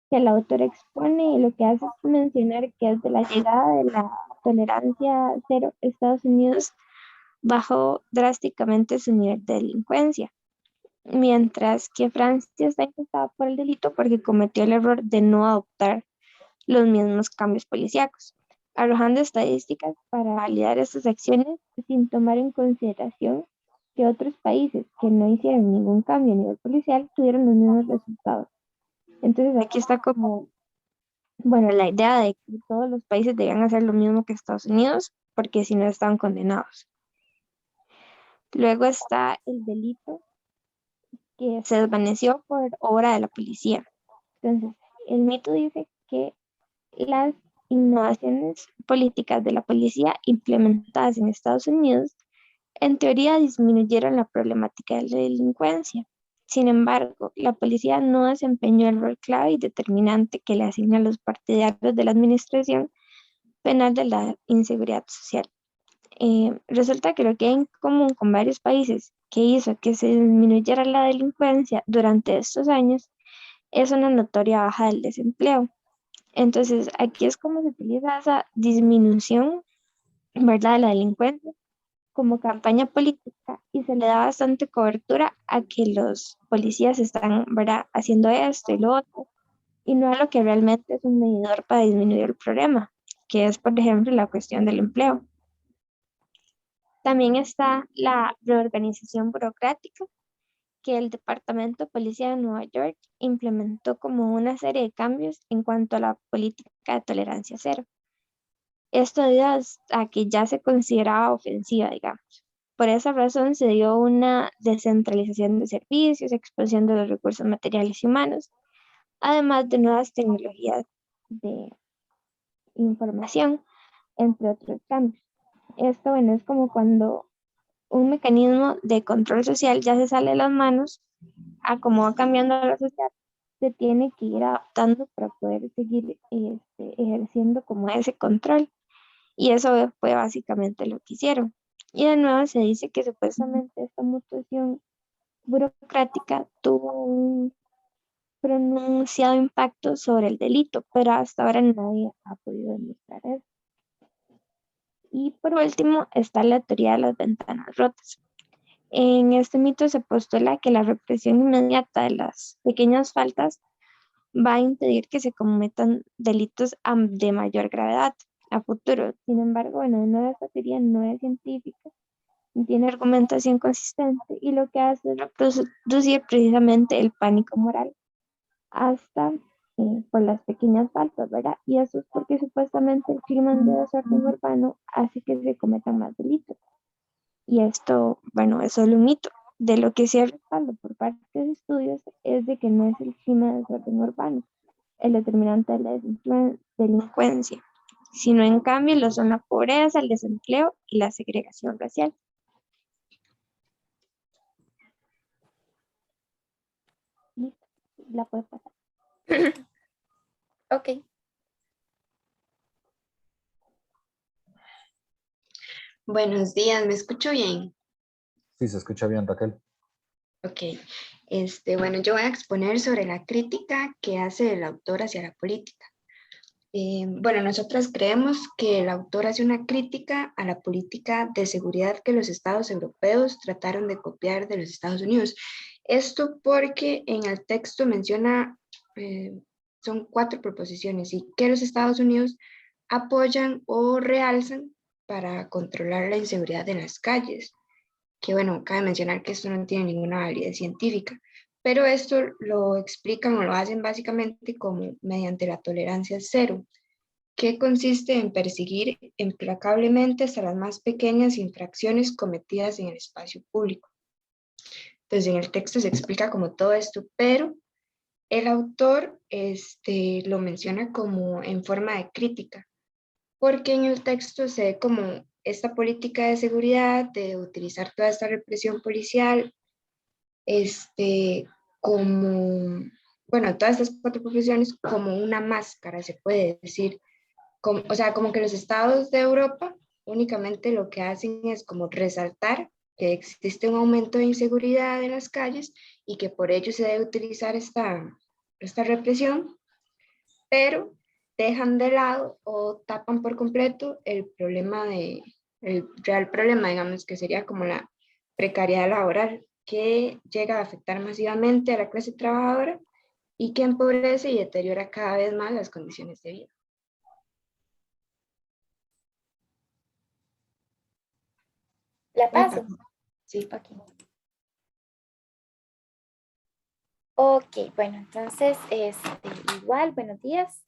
que el autor expone y lo que hace es mencionar que desde la llegada de la tolerancia cero, Estados Unidos bajó drásticamente su nivel de delincuencia, mientras que Francia está infestada por el delito porque cometió el error de no adoptar los mismos cambios policíacos, arrojando estadísticas para validar estas acciones sin tomar en consideración que otros países que no hicieron ningún cambio a nivel policial tuvieron los mismos resultados. Entonces aquí está como, bueno, la idea de que todos los países debían hacer lo mismo que Estados Unidos, porque si no están condenados. Luego está el delito que se desvaneció por obra de la policía. Entonces, el mito dice que las innovaciones políticas de la policía implementadas en Estados Unidos en teoría disminuyeron la problemática de la delincuencia. Sin embargo, la policía no desempeñó el rol clave y determinante que le asignan los partidarios de la administración penal de la inseguridad social. Resulta que lo que hay en común con varios países que hizo que se disminuyera la delincuencia durante estos años es una notoria baja del desempleo. Entonces, aquí es como se utiliza esa disminución, ¿verdad?, de la delincuencia como campaña política y se le da bastante cobertura a que los policías están, ¿verdad?, haciendo esto y lo otro, y no a lo que realmente es un medidor para disminuir el problema, que es, por ejemplo, la cuestión del empleo. También está la reorganización burocrática que el Departamento de Policía de Nueva York implementó como una serie de cambios en cuanto a la política de tolerancia cero. Esto debido a que ya se consideraba ofensiva, digamos. Por esa razón se dio una descentralización de servicios, expansión de los recursos materiales y humanos, además de nuevas tecnologías de información, entre otros cambios. Esto, bueno, es como cuando un mecanismo de control social ya se sale de las manos, a cómo va cambiando la sociedad, se tiene que ir adaptando para poder seguir ejerciendo como ese control. Y eso fue básicamente lo que hicieron. Y de nuevo se dice que supuestamente esta mutación burocrática tuvo un pronunciado impacto sobre el delito, pero hasta ahora nadie ha podido demostrar eso. Y por último está la teoría de las ventanas rotas. En este mito se postula que la represión inmediata de las pequeñas faltas va a impedir que se cometan delitos de mayor gravedad a futuro. Sin embargo, bueno, no, esta teoría no es científica, ni tiene argumentación consistente y lo que hace es reproducir precisamente el pánico moral hasta por las pequeñas faltas, ¿verdad? Y eso es porque supuestamente el crimen de desorden urbano hace que se cometan más delitos. Y esto, bueno, es solo un mito. De lo que sí hay respaldo por parte de estudios es de que no es el crimen de desorden urbano el determinante de la delincuencia, sino en cambio lo son la pobreza, el desempleo y la segregación racial. Listo, la puedo pasar. Ok. Buenos días, ¿me escucho bien? Sí, se escucha bien, Raquel. Ok, bueno, yo voy a exponer sobre la crítica que hace el autor hacia la política. Bueno, nosotros creemos que el autor hace una crítica a la política de seguridad que los estados europeos trataron de copiar de los Estados Unidos. Esto porque en el texto menciona, son 4 proposiciones y que los Estados Unidos apoyan o realzan para controlar la inseguridad en las calles. Que bueno, cabe mencionar que esto no tiene ninguna validez científica, pero esto lo explican o lo hacen básicamente como mediante la tolerancia cero, que consiste en perseguir implacablemente hasta las más pequeñas infracciones cometidas en el espacio público. Entonces en el texto se explica como todo esto, pero el autor lo menciona como en forma de crítica, porque en el texto se ve como esta política de seguridad, de utilizar toda esta represión policial, como bueno, todas estas 4 profesiones como una máscara, se puede decir. O sea, como que los estados de Europa únicamente lo que hacen es como resaltar que existe un aumento de inseguridad en las calles y que por ello se debe utilizar esta represión, pero dejan de lado o tapan por completo el real problema, digamos, que sería como la precariedad laboral, que llega a afectar masivamente a la clase trabajadora y que empobrece y deteriora cada vez más las condiciones de vida. ¿La paso? Sí. Ok, bueno, entonces, igual, buenos días.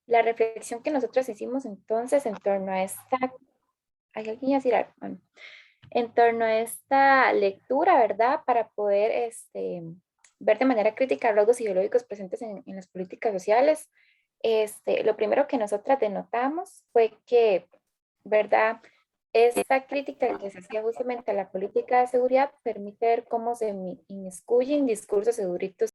La reflexión que nosotros hicimos entonces en torno a esta, ¿hay alguien a decir algo? Bueno, en torno a esta lectura, ¿verdad? Para poder ver de manera crítica los rasgos ideológicos presentes en las políticas sociales. Lo primero que nosotras denotamos fue que, ¿verdad? Esta crítica que se hacía justamente a la política de seguridad permite ver cómo se inmiscuyen discursos seguritos